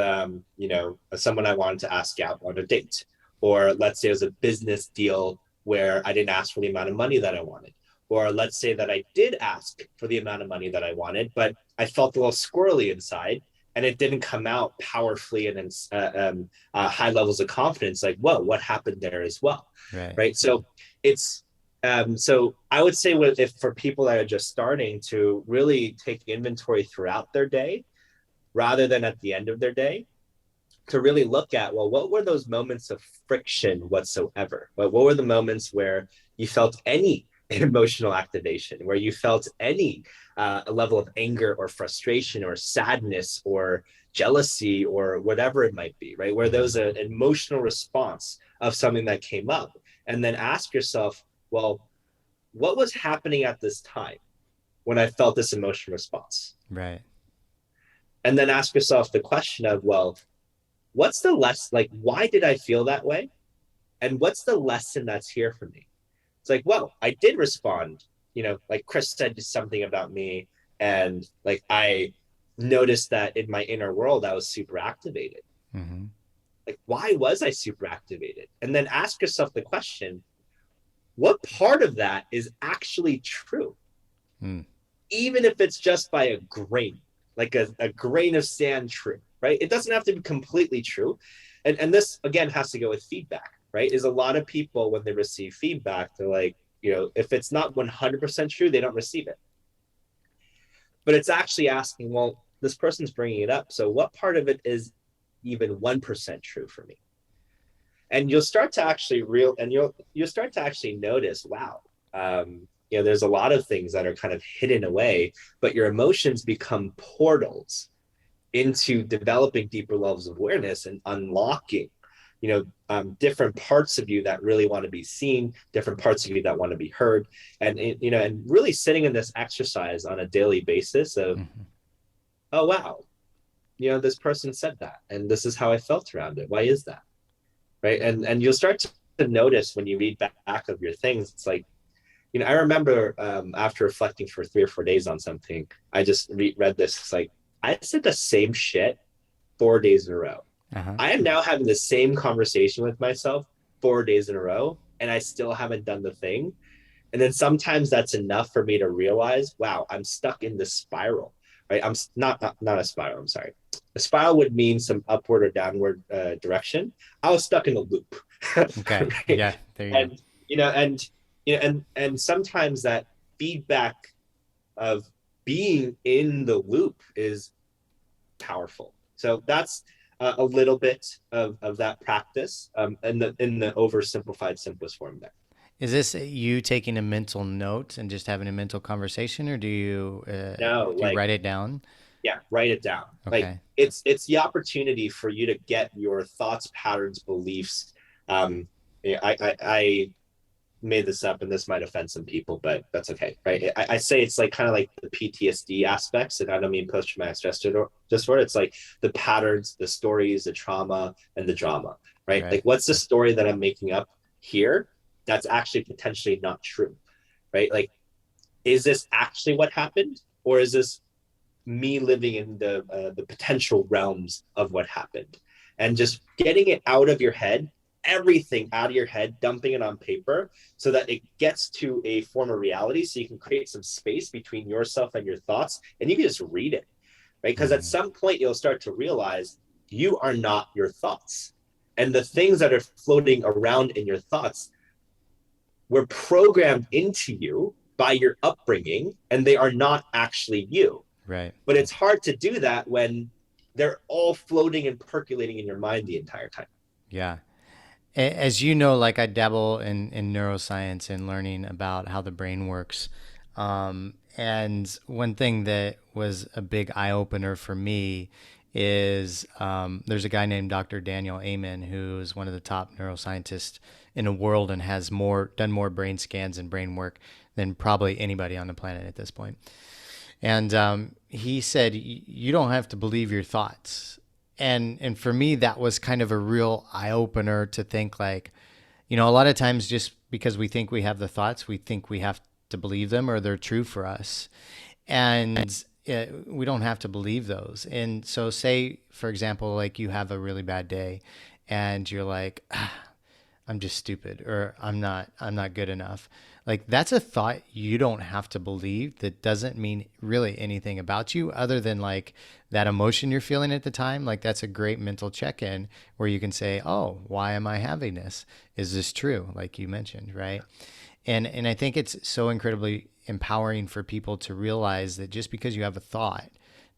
someone I wanted to ask out on a date, or let's say it was a business deal where I didn't ask for the amount of money that I wanted, or let's say that I did ask for the amount of money that I wanted, but I felt a little squirrely inside, and it didn't come out powerfully and in high levels of confidence. Like, whoa, what happened there as well, Right. right? So it's so I would say if for people that are just starting to really take inventory throughout their day rather than at the end of their day, to really look at, well, what were those moments of friction whatsoever? What were the moments where you felt any emotional activation, where you felt any level of anger or frustration or sadness or jealousy or whatever it might be, right? Where there was Mm-hmm. an emotional response of something that came up. And then ask yourself, well, what was happening at this time when I felt this emotional response? Right. And then ask yourself the question of, well, what's the like, why did I feel that way? And what's the lesson that's here for me? It's like, well, I did respond, like Chris said something about me. And like, I noticed that in my inner world, I was super activated. Mm-hmm. Like, why was I super activated? And then ask yourself the question, what part of that is actually true? Mm. Even if it's just by a grain, like a grain of sand true, right? It doesn't have to be completely true. And this, again, has to go with feedback, right? Is a lot of people, when they receive feedback, they're like, if it's not 100% true, they don't receive it. But it's actually asking, well, this person's bringing it up. So what part of it is even 1% true for me? And you'll start to actually you'll start to actually notice, wow, there's a lot of things that are kind of hidden away, but your emotions become portals into developing deeper levels of awareness and unlocking, different parts of you that really want to be seen, different parts of you that want to be heard, and really sitting in this exercise on a daily basis of, Mm-hmm. oh wow, this person said that, and this is how I felt around it. Why is that? Right? And you'll start to notice when you read back of your things, it's like, I remember after reflecting for 3 or 4 days on something, I just read this. It's like, I said the same shit 4 days in a row. Uh-huh. I am now having the same conversation with myself 4 days in a row, and I still haven't done the thing. And then sometimes that's enough for me to realize, wow, I'm stuck in this spiral, right? I'm not a spiral. I'm sorry. A spiral would mean some upward or downward direction. I was stuck in a loop, Okay. right? Yeah, there you go. And and sometimes that feedback of being in the loop is powerful. So that's a little bit of that practice, in the oversimplified, simplest form there. Is this you taking a mental note and just having a mental conversation, or No, do you like, write it down? yeah, write it down. Like, Okay. it's the opportunity for you to get your thoughts, patterns, beliefs. Um, I made this up and this might offend some people, but that's okay, right? I say it's like kind of like the PTSD aspects, and I don't mean post-traumatic stress disorder. It's like the patterns, the stories, the trauma, and the drama, right? Right. Like, what's the story that I'm making up here that's actually potentially not true, right? Like, is this actually what happened, or is this me living in the potential realms of what happened, and just getting it out of your head, everything out of your head, dumping it on paper so that it gets to a form of reality, so you can create some space between yourself and your thoughts, and you can just read it, right? Because at Mm-hmm. some point you'll start to realize you are not your thoughts, and the things that are floating around in your thoughts were programmed into you by your upbringing, and they are not actually you. Right. But it's hard to do that when they're all floating and percolating in your mind the entire time. Yeah. As you know, like I dabble in neuroscience and learning about how the brain works. And one thing that was a big eye opener for me is there's a guy named Dr. Daniel Amen, who is one of the top neuroscientists in the world and has done more brain scans and brain work than probably anybody on the planet at this point. And he said, "You don't have to believe your thoughts." And for me, that was kind of a real eye opener to think like, a lot of times just because we think we have the thoughts, we think we have to believe them or they're true for us, and we don't have to believe those. And so, say for example, like you have a really bad day, and you're like, I'm just stupid or I'm not good enough. Like that's a thought you don't have to believe, that doesn't mean really anything about you other than like that emotion you're feeling at the time. Like that's a great mental check-in where you can say, "Oh, why am I having this? Is this true?" Like you mentioned, right? And I think it's so incredibly empowering for people to realize that just because you have a thought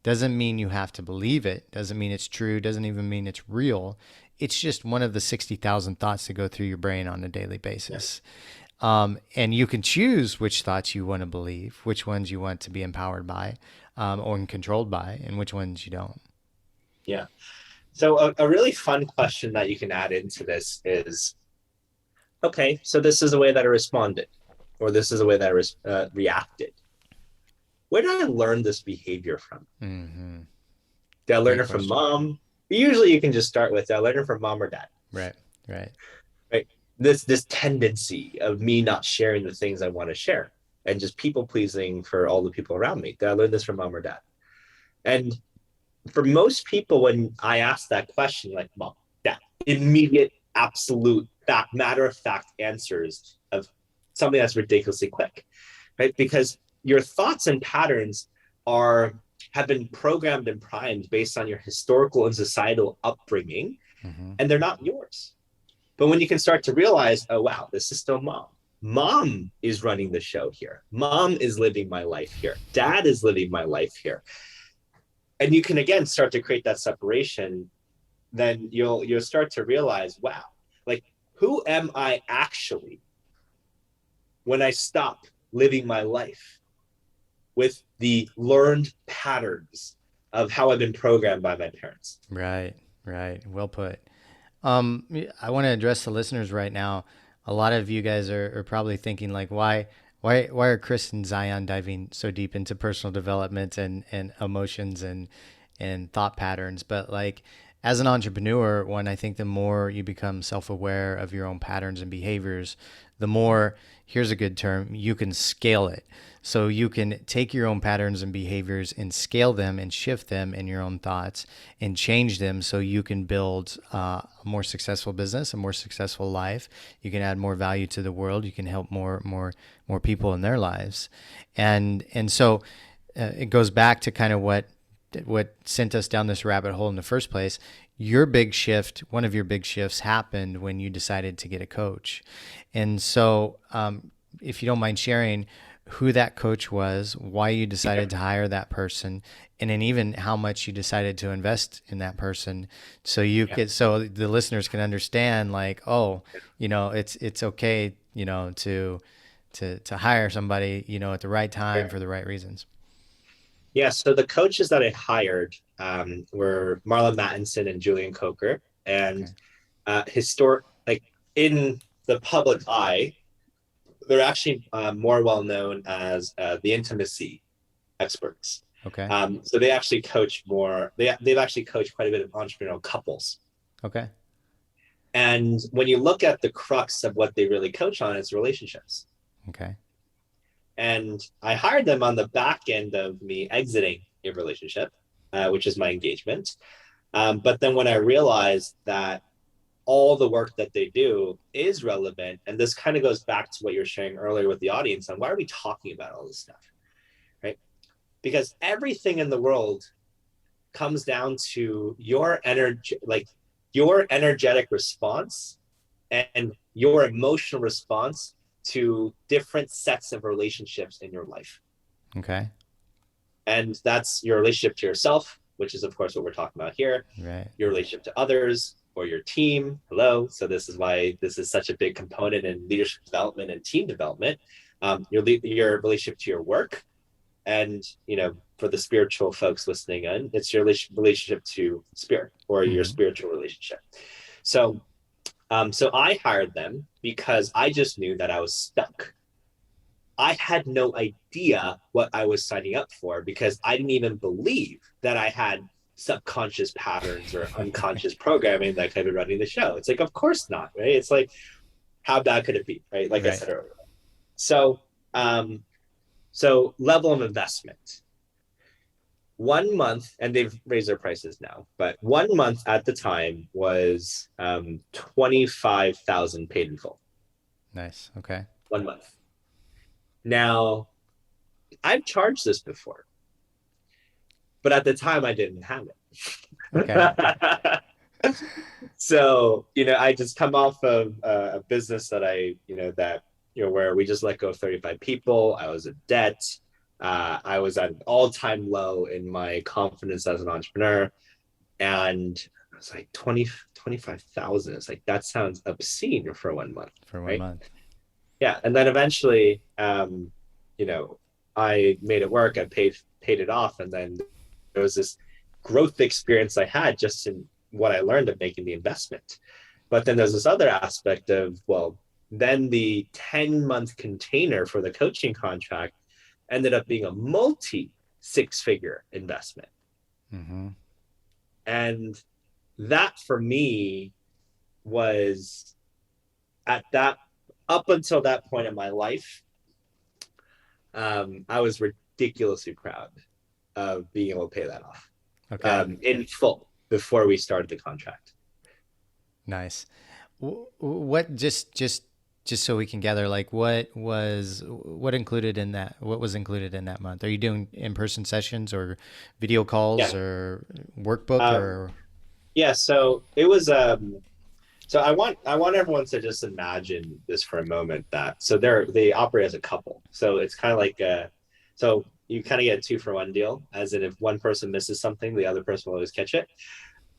doesn't mean you have to believe it, doesn't mean it's true, doesn't even mean it's real. It's just one of the 60,000 thoughts that go through your brain on a daily Yeah. basis. And you can choose which thoughts you want to believe, which ones you want to be empowered by or controlled by, and which ones you don't. Yeah. So a really fun question that you can add into this is, okay, so this is the way that I responded, or this is the way that I reacted. Where did I learn this behavior from? Mm-hmm. Did I learn Great it from question. mom? Usually you can just start with, did I learn it from mom or dad? Right, right. Right. This tendency of me not sharing the things I want to share and just people pleasing for all the people around me. Did I learn this from mom or dad? And for most people, when I ask that question, like mom, dad, immediate, absolute, fact, matter of fact answers of something that's ridiculously quick, right? Because your thoughts and patterns are have been programmed and primed based on your historical and societal upbringing, Mm-hmm. and they're not yours. But when you can start to realize, oh, wow, this is still mom. Mom is running the show here. Mom is living my life here. Dad is living my life here. And you can again start to create that separation. Then you'll start to realize, wow, like who am I actually when I stop living my life with the learned patterns of how I've been programmed by my parents? Right, right. Well put. I want to address the listeners right now. A lot of you guys are probably thinking like, why are Chris and Zion diving so deep into personal development and emotions and thought patterns? But like, as an entrepreneur, I think the more you become self-aware of your own patterns and behaviors, the more, here's a good term, you can scale it. So you can take your own patterns and behaviors and scale them and shift them in your own thoughts and change them so you can build a more successful business, a more successful life. You can add more value to the world. You can help more people in their lives, and so it goes back to kind of what sent us down this rabbit hole in the first place. One of your big shifts happened when you decided to get a coach. And so, if you don't mind sharing who that coach was, why you decided to hire that person, and then even how much you decided to invest in that person, Yeah. so the listeners can understand, like, oh, it's okay, to hire somebody, at the right time Yeah. for the right reasons. Yeah, so the coaches that I hired were Marlon Mattinson and Julian Coker, and Okay. historic, like in the public eye, they're actually more well known as the intimacy experts. Okay. So they actually coach more. They've actually coached quite a bit of entrepreneurial couples. Okay. And when you look at the crux of what they really coach on, it's relationships. Okay. And I hired them on the back end of me exiting a relationship, which is my engagement. But then when I realized that all the work that they do is relevant, and this kind of goes back to what you were sharing earlier with the audience on why are we talking about all this stuff, right? Because everything in the world comes down to your energy, like your energetic response and your emotional response to different sets of relationships in your life. Okay. And that's your relationship to yourself, which is, of course, what we're talking about here, Right. your relationship to others or your team. Hello. So, this is why this is such a big component in leadership development and team development. Your relationship to your work. And, for the spiritual folks listening in, it's your relationship to spirit or your Mm-hmm. spiritual relationship. So I hired them because I just knew that I was stuck. I had no idea what I was signing up for because I didn't even believe that I had subconscious patterns or unconscious programming that could be running the show. It's like, of course not, right? It's like, how bad could it be, right? Like I Right. said earlier. So, so level of investment. 1 month, and they've raised their prices now, but 1 month at the time was 25,000 paid in full. Nice. Okay. 1 month. Now, I've charged this before, but at the time I didn't have Okay. it. So, I just come off of a business that where we just let go of 35 people. I was in debt. I was at an all-time low in my confidence as an entrepreneur. And I was like 25,000. It's like, that sounds obscene for 1 month, For one right? month. Yeah. And then eventually, you know, I made it work. I paid it off. And then there was this growth experience I had just in what I learned of making the investment. But then there's this other aspect of, well, then the 10-month container for the coaching contract ended up being a multi six-figure investment. Mm-hmm. And that for me was at that up until that point in my life, I was ridiculously proud of being able to pay that off Okay. in full before we started the contract. Nice. What just so we can gather, like what included in that? What was included in that month? Are you doing in-person sessions or video calls Yeah. or workbook Um, or? yeah. So it was. So I want everyone to just imagine this for a moment. That so they operate as a couple. So it's kind of like so you kind of get a 2-for-1 deal, as in if one person misses something, the other person will always catch it.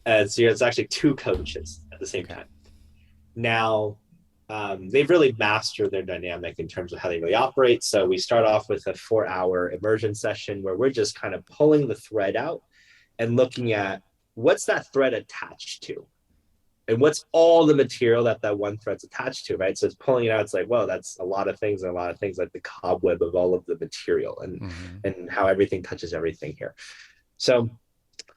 And so it's actually two coaches at the same Okay. time. Now, they've really mastered their dynamic in terms of how they really operate. So we start off with a 4-hour immersion session where we're just kind of pulling the thread out and looking at what's that thread attached to, and what's all the material that one thread's attached to, right? So it's pulling it out. It's like, well, that's a lot of things, and a lot of things, like the cobweb of all of the material and Mm-hmm. and how everything touches everything here. So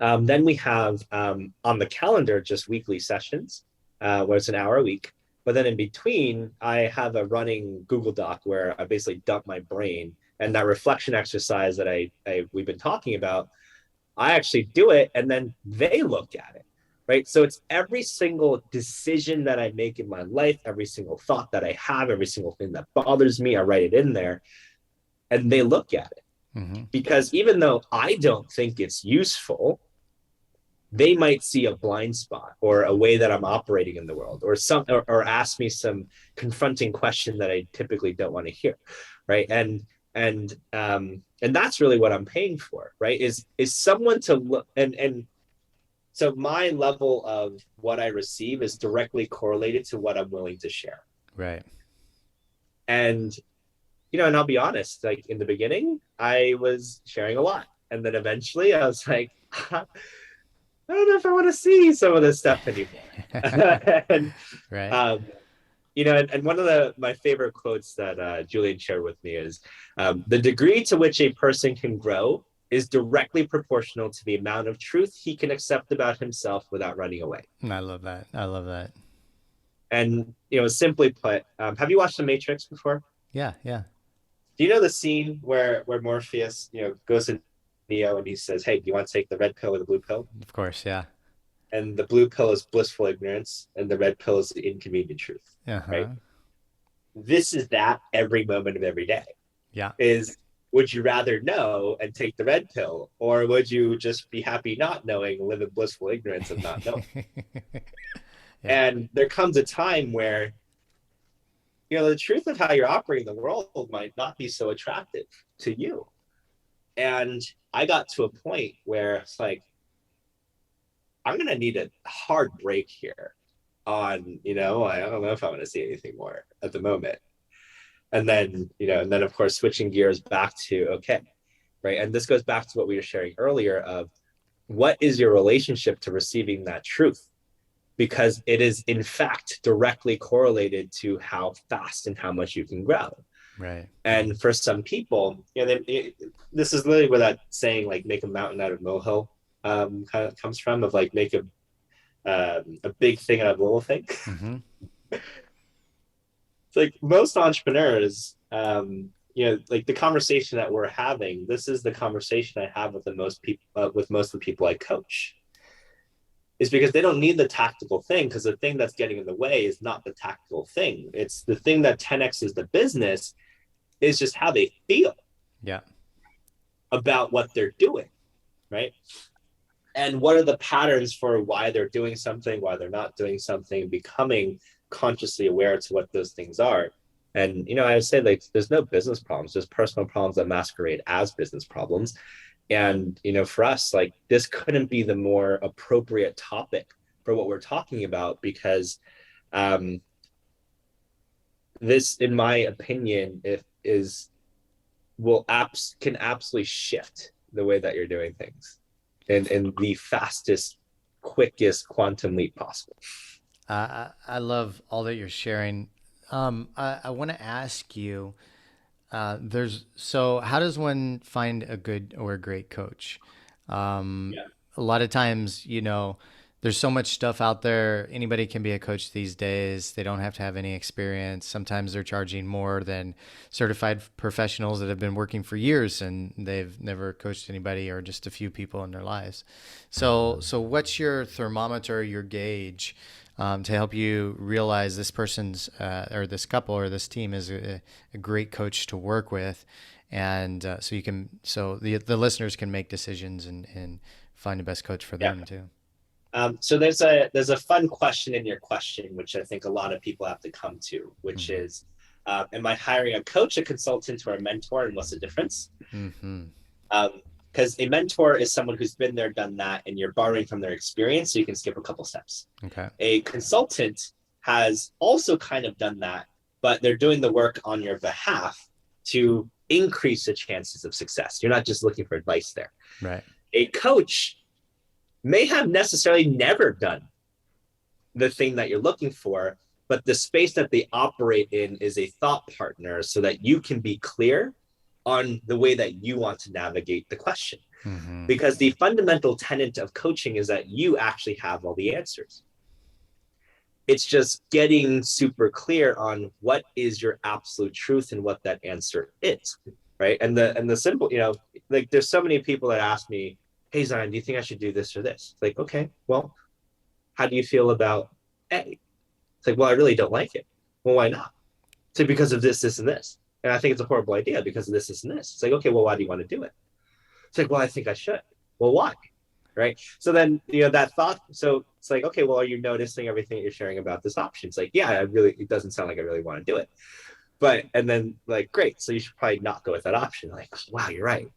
then we have on the calendar just weekly sessions where it's an hour a week. But then in between, I have a running Google Doc where I basically dump my brain, and that reflection exercise that we've been talking about, I actually do it, and then they look at it, right? So it's every single decision that I make in my life, every single thought that I have, every single thing that bothers me, I write it in there, and they look at it. Mm-hmm. Because even though I don't think it's useful, they might see a blind spot or a way that I'm operating in the world, or ask me some confronting question that I typically don't want to hear, right? And that's really what I'm paying for, right? Is someone to look, and so my level of what I receive is directly correlated to what I'm willing to share. Right. And and I'll be honest, like in the beginning, I was sharing a lot, and then eventually I was like, I don't know if I want to see some of this stuff anymore. and Right. um, And one of my favorite quotes that Julian shared with me is, the degree to which a person can grow is directly proportional to the amount of truth he can accept about himself without running away. I love that. I love that. And, simply put, have you watched The Matrix before? Yeah, yeah. Do you know the scene where Morpheus, goes to Neo and he says, "Hey, do you want to take the red pill or the blue pill?" Of course, yeah. And the blue pill is blissful ignorance, and the red pill is the inconvenient truth, right? Uh-huh. This is that every moment of every day. Yeah. Is, would you rather know and take the red pill, or would you just be happy not knowing and live in blissful ignorance of not knowing? Yeah. And there comes a time where, the truth of how you're operating the world might not be so attractive to you. And I got to a point where it's like, I'm going to need a hard break here on, I don't know if I'm going to see anything more at the moment. And then of course, switching gears back to, okay, right. And this goes back to what we were sharing earlier of, what is your relationship to receiving that truth? Because it is in fact directly correlated to how fast and how much you can grow. Right. And for some people, this is literally where that saying, like, make a mountain out of molehill, kind of comes from, of like, make a big thing out of a little thing. Mm-hmm. It's like most entrepreneurs, like the conversation that we're having, this is the conversation I have with most of the people I coach, is because they don't need the tactical thing, because the thing that's getting in the way is not the tactical thing. It's the thing that 10x is the business, is just how they feel Yeah. about what they're doing, right? And what are the patterns for why they're doing something, why they're not doing something, becoming consciously aware to what those things are. And, I would say, like, there's no business problems, there's personal problems that masquerade as business problems. And, for us, like, this couldn't be the more appropriate topic for what we're talking about, because this, in my opinion, can absolutely shift the way that you're doing things in the fastest, quickest quantum leap possible. I love all that you're sharing. I want to ask you, how does one find a good or a great coach? Yeah. A lot of times, there's so much stuff out there. Anybody can be a coach these days. They don't have to have any experience. Sometimes they're charging more than certified professionals that have been working for years and they've never coached anybody or just a few people in their lives. So what's your thermometer, your gauge, to help you realize this person's or this couple or this team is a great coach to work with, and so the listeners can make decisions and find the best coach for Yeah. them too. So there's a fun question in your question, which I think a lot of people have to come to, which Mm-hmm. is, am I hiring a coach, a consultant, or a mentor, and what's the difference? Mm-hmm. Because a mentor is someone who's been there, done that, and you're borrowing from their experience, so you can skip a couple steps. Okay. A consultant has also kind of done that, but they're doing the work on your behalf to increase the chances of success. You're not just looking for advice there. Right. A coach may have necessarily never done the thing that you're looking for, but the space that they operate in is a thought partner, so that you can be clear on the way that you want to navigate the question. Mm-hmm. Because the fundamental tenet of coaching is that you actually have all the answers. It's just getting super clear on what is your absolute truth and what that answer is, right? And the simple, like, there's so many people that ask me, "Hey, Zion, do you think I should do this or this?" It's like, okay, well, how do you feel about A? It's like, well, I really don't like it. Well, why not? It's like, because of this, this, and this. And I think it's a horrible idea because of this, this, and this. It's like, okay, well, why do you want to do it? It's like, well, I think I should. Well, why? Right. So then, that thought. So it's like, okay, well, are you noticing everything that you're sharing about this option? It's like, yeah, it doesn't sound like I really want to do it. And then, like, great. So you should probably not go with that option. Like, wow, you're right.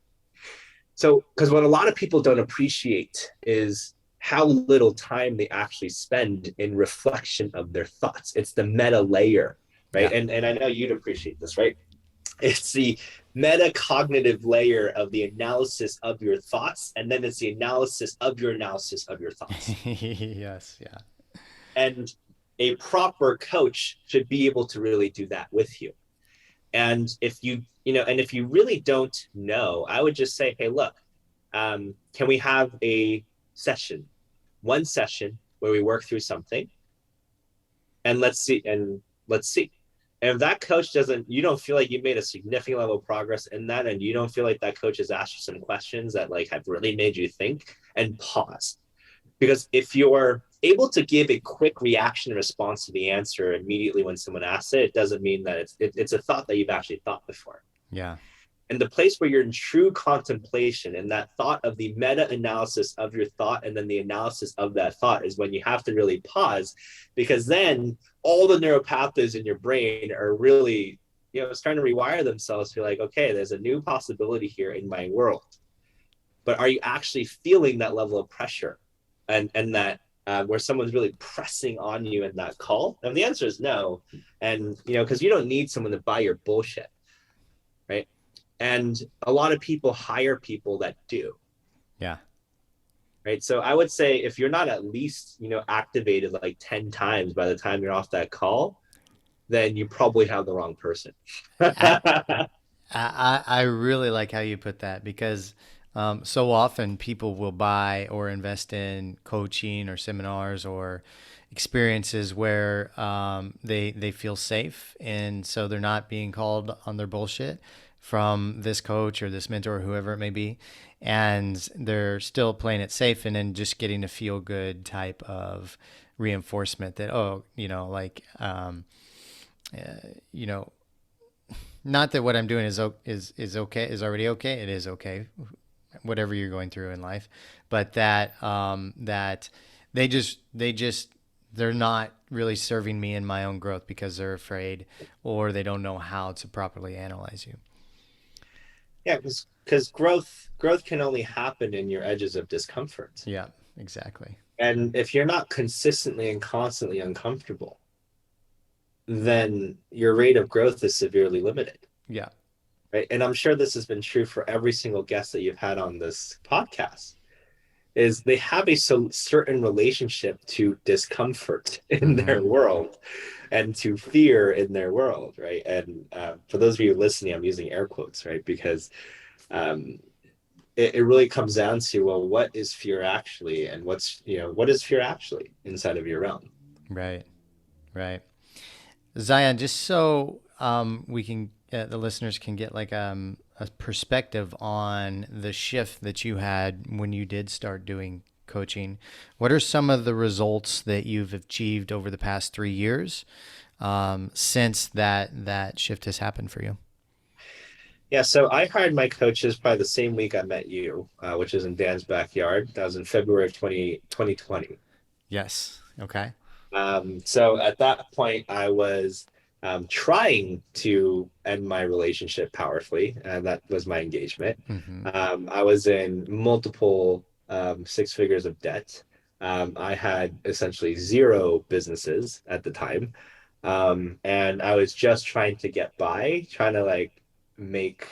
So, because what a lot of people don't appreciate is how little time they actually spend in reflection of their thoughts. It's the meta layer, right? Yeah. And I know you'd appreciate this, right? It's the metacognitive layer of the analysis of your thoughts, and then it's the analysis of your thoughts. Yes. Yeah. And a proper coach should be able to really do that with you. And if and if you really don't know, I would just say, hey, look, can we have a session, one session where we work through something, and let's see. And if that coach doesn't, you don't feel like you made a significant level of progress in that, and you don't feel like that coach has asked you some questions that like have really made you think, and pause. Because if you're able to give a quick reaction and response to the answer immediately when someone asks it, it doesn't mean that it's a thought that you've actually thought before. Yeah. And the place where you're in true contemplation and that thought of the meta analysis of your thought and then the analysis of that thought is when you have to really pause, because then all the neural pathways in your brain are really, starting to rewire themselves to be like, okay, there's a new possibility here in my world. But are you actually feeling that level of pressure and that where someone's really pressing on you in that call? And the answer is no. And, because you don't need someone to buy your bullshit, right? And a lot of people hire people that do. Yeah. Right. So I would say if you're not at least, activated like 10 times by the time you're off that call, then you probably have the wrong person. I, I really like how you put that because so often people will buy or invest in coaching or seminars or experiences where they feel safe, and so they're not being called on their bullshit from this coach or this mentor or whoever it may be, and they're still playing it safe and then just getting a feel good type of reinforcement that you know not that what I'm doing is okay, is already okay. It is okay, whatever you're going through in life, but that they just they're not really serving me in my own growth because they're afraid or they don't know how to properly analyze you. Yeah, because growth can only happen in your edges of discomfort. Yeah, exactly. And if you're not consistently and constantly uncomfortable, then your rate of growth is severely limited. Yeah. Right. And I'm sure this has been true for every single guest that you've had on this podcast, is they have a certain relationship to discomfort in Mm-hmm. their world and to fear in their world. Right. And for those of you listening, I'm using air quotes, right? Because um, it really comes down to, well, what is fear actually? And what is fear actually inside of your realm? Right. Right. Zion, just so we can the listeners can get like a perspective on the shift that you had when you did start doing coaching. What are some of the results that you've achieved over the past 3 years since that shift has happened for you? Yeah, so I hired my coaches probably the same week I met you, which is in Dan's backyard. That was in February of 2020. Yes. Okay. So at that point, I was trying to end my relationship powerfully, and that was my engagement. Mm-hmm. I was in multiple six figures of debt. I had essentially zero businesses at the time. And I was just trying to get by, trying to like make,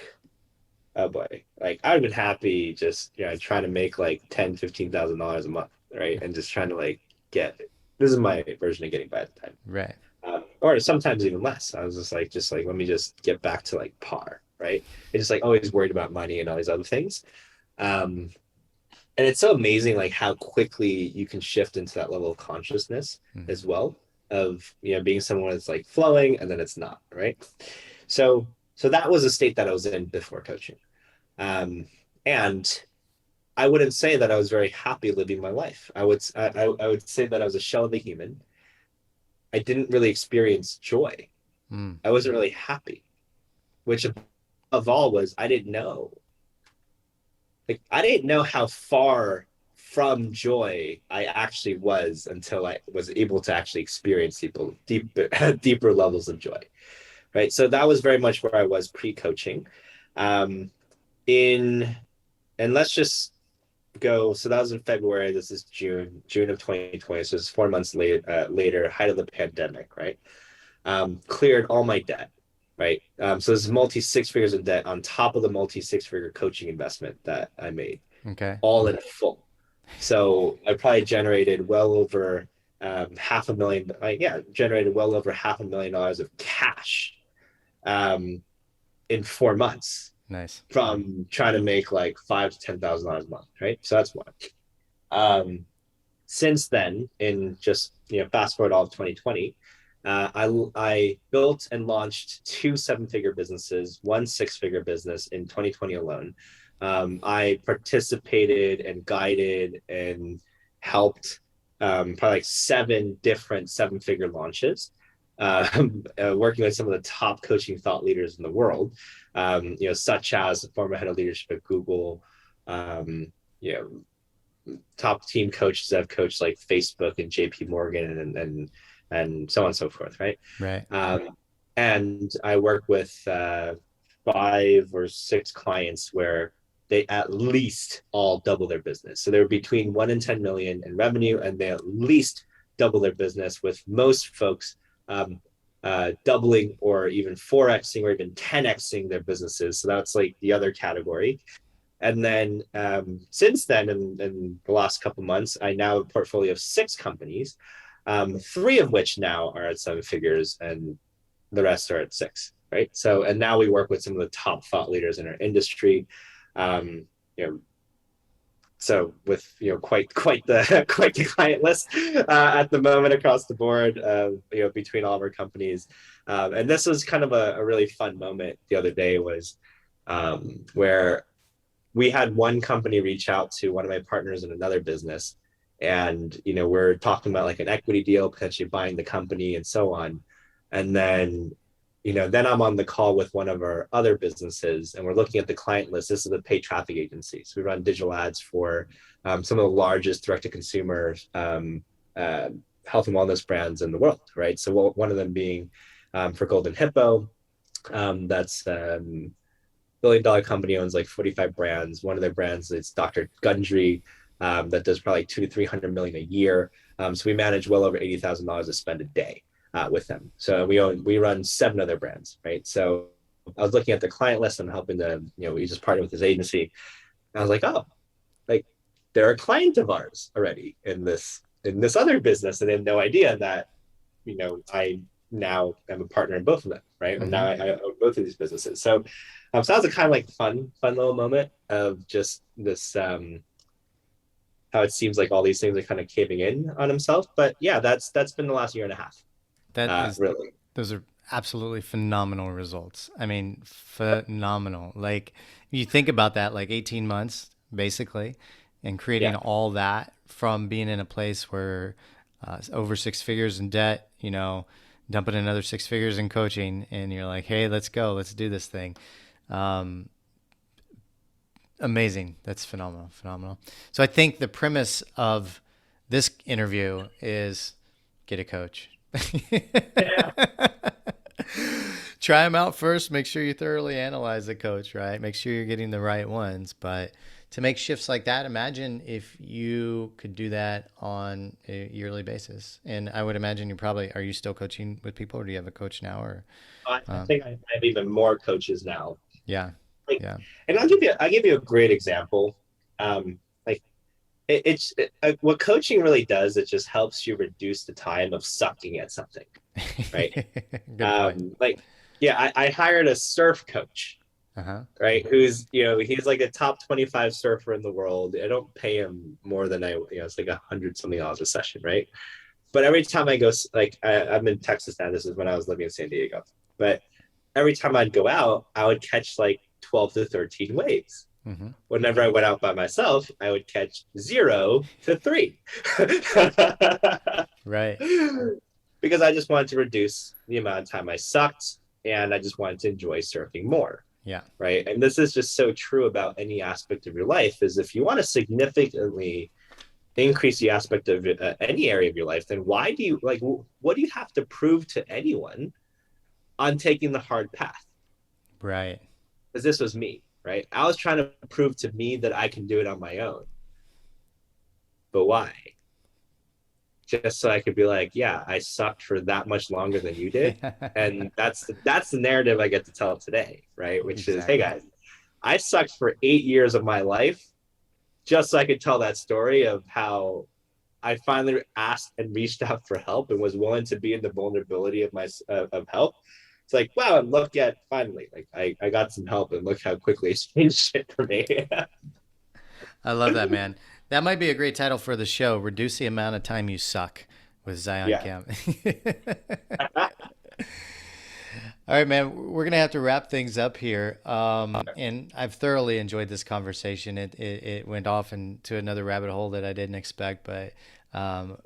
oh boy, like I would have been happy just, trying to make like 10, $15,000 a month, right? And just trying to like get, this is my version of getting by at the time. Right. Or sometimes even less. I was just like, let me just get back to like par, right? And just like always worried about money and all these other things. Um, and it's so amazing like how quickly you can shift into that level of consciousness Mm-hmm. as well, of being someone that's like flowing and then it's not, right? So that was a state that I was in before coaching. Um, and I wouldn't say that I was very happy living my life. I would say that I was a shell of a human. I didn't really experience joy. Mm. I wasn't really happy, which of all was I didn't know. Like I didn't know how far from joy I actually was until I was able to actually experience deeper levels of joy. Right. So that was very much where I was pre-coaching. Um, in and let's just go. So that was in February. This is June of 2020. So it's 4 months later, height of the pandemic, right? Cleared all my debt, right? So this is multi six figures in debt on top of the multi six figure coaching investment that I made, Okay. all in full. So I probably generated well over generated well over $500,000 of cash um, in 4 months Nice. from trying to make like $5,000 to $10,000 a month, right? So that's one. Um, since then, in just fast forward all of 2020, I built and launched two seven-figure businesses, one six-figure business in 2020 alone. I participated and guided and helped probably like seven different seven-figure launches, working with some of the top coaching thought leaders in the world, such as the former head of leadership at Google, um, you know, top team coaches that have coached like Facebook and JP Morgan and so on and so forth, right? Right. And I work with 5 or 6 clients where they at least all double their business. So they're between 1 and 10 million in revenue, and they at least double their business, with most folks doubling or even 4xing or even 10xing their businesses. So that's like the other category. And then since then, in the last couple of months, I now have a portfolio of 6 companies, 3 of which now are at 7 figures, and the rest are at 6. Right. So, and now we work with some of the top thought leaders in our industry. Um, you know, so with quite the quite the client list at the moment across the board, between all of our companies. And this was kind of a really fun moment the other day, was where we had one company reach out to one of my partners in another business, and we're talking about like an equity deal, potentially buying the company and so on. And then then I'm on the call with one of our other businesses, and we're looking at the client list. This is a paid traffic agency, so we run digital ads for some of the largest direct-to-consumer health and wellness brands in the world, right? So one of them being for Golden Hippo, that's billion-dollar company, owns like 45 brands. One of their brands is Dr. Gundry, that does probably 200 to 300 million a year. So we manage well over $80,000 to spend a day with them. So we run 7 other brands, right? So I was looking at the client list and helping them. We just partnered with this agency. And I was like, oh, like they're a client of ours already in this other business, and they have no idea that I now am a partner in both of them, right? Mm-hmm. And now I own both of these businesses. So so that was a kind of like fun little moment of just this, how it seems like all these things are kind of caving in on himself. But yeah, that's been the last year and a half. That is, Really. those are absolutely phenomenal results. I mean, phenomenal. Like, you think about that, like 18 months basically, and creating Yeah. all that from being in a place where over 6 figures in debt, dumping another 6 figures in coaching, and you're like, hey, let's go, let's do this thing. Um, Amazing. That's phenomenal. Phenomenal. So I think the premise of this interview is get a coach. Yeah. Try them out first. Make sure you thoroughly analyze the coach, right? Make sure you're getting the right ones. But to make shifts like that, imagine if you could do that on a yearly basis. And I would imagine are you still coaching with people, or do you have a coach now? Or I think I have even more coaches now. yeah, Like, yeah. and I'll give you a great example. Like what coaching really does, it just helps you reduce the time of sucking at something, right? Good point. Yeah, I hired a surf coach, Uh-huh. right? Who's he's like a top 25 surfer in the world. I don't pay him more than it's like $100 something a session, right? But every time I go, like I'm in Texas now. This is when I was living in San Diego. But every time I'd go out, I would catch like 12 to 13 waves. Mm-hmm. Whenever I went out by myself, I would catch 0 to 3. Right. Because I just wanted to reduce the amount of time I sucked, and I just wanted to enjoy surfing more. Yeah. Right. And this is just so true about any aspect of your life, is if you want to significantly increase the aspect of any area of your life, then what do you have to prove to anyone on taking the hard path? Right. Because this was me, right? I was trying to prove to me that I can do it on my own. But why? Just so I could be like, yeah, I sucked for that much longer than you did. And that's the narrative I get to tell today, right? Which is, hey guys, I sucked for 8 years of my life just so I could tell that story of how I finally asked and reached out for help and was willing to be in the vulnerability of my of help. It's like, wow, and look at finally, like I got some help and look how quickly it's changed shit for me. I love that, man. That might be a great title for the show. Reduce the amount of time you suck with Zion Yeah. Kim. All right, man. We're gonna have to wrap things up here. And I've thoroughly enjoyed this conversation. It went off into another rabbit hole that I didn't expect, but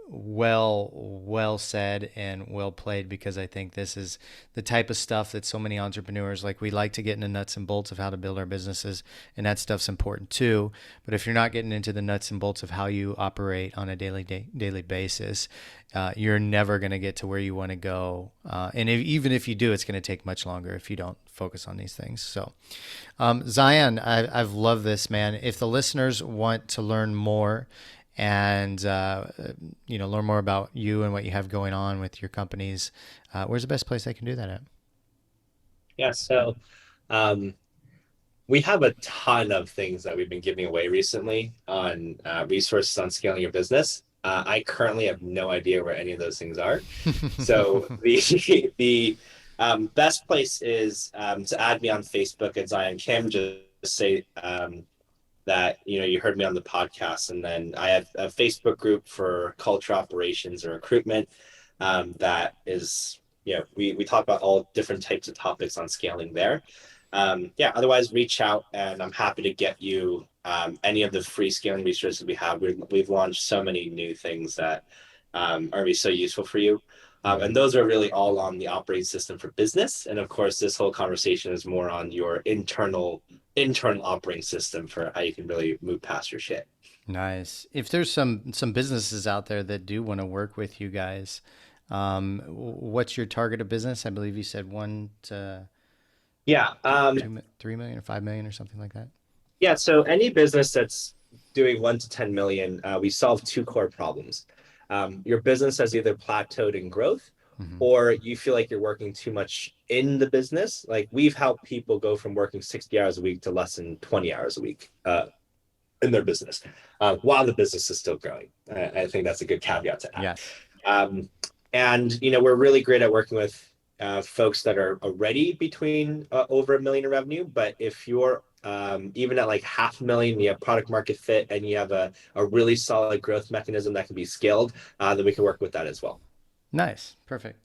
well said and well played, because I think this is the type of stuff that so many entrepreneurs like. We like to get into nuts and bolts of how to build our businesses, and that stuff's important too. But if you're not getting into the nuts and bolts of how you operate on a daily basis, you're never going to get to where you want to go. And even if you do, it's going to take much longer if you don't focus on these things. So, Zion, I've loved this, man. If the listeners want to learn more and learn more about you and what you have going on with your companies, where's the best place they can do that at? Yeah. So um, we have a ton of things that we've been giving away recently on resources on scaling your business. I currently have no idea where any of those things are. So the best place is to add me on Facebook at Zion Kim. Just say that you heard me on the podcast, and then I have a Facebook group for culture operations and recruitment. That is, we talk about all different types of topics on scaling there. Yeah, otherwise reach out and I'm happy to get you any of the free scaling resources we have. We've launched so many new things that are going to be so useful for you. And those are really all on the operating system for business. And of course, this whole conversation is more on your internal operating system for how you can really move past your shit. Nice. If there's some businesses out there that do want to work with you guys, what's your target of business? I believe you said 1 to Yeah. 3 million or 5 million or something like that. Yeah. So any business that's doing 1 to 10 million, we solve two core problems. Your business has either plateaued in growth, Mm-hmm. or you feel like you're working too much in the business. Like we've helped people go from working 60 hours a week to less than 20 hours a week in their business while the business is still growing. I think that's a good caveat to add. Yes. Um, and we're really great at working with folks that are already between over 1 million in revenue. But if you're even at like 500,000, you have product market fit and you have a really solid growth mechanism that can be scaled, then we can work with that as well. Nice. Perfect.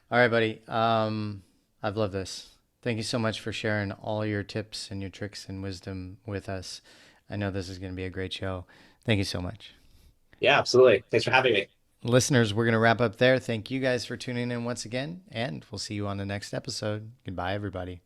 All right, buddy. I've loved this. Thank you so much for sharing all your tips and your tricks and wisdom with us. I know this is going to be a great show. Thank you so much. Yeah, absolutely. Thanks for having me. Listeners, we're going to wrap up there. Thank you guys for tuning in once again, and we'll see you on the next episode. Goodbye, everybody.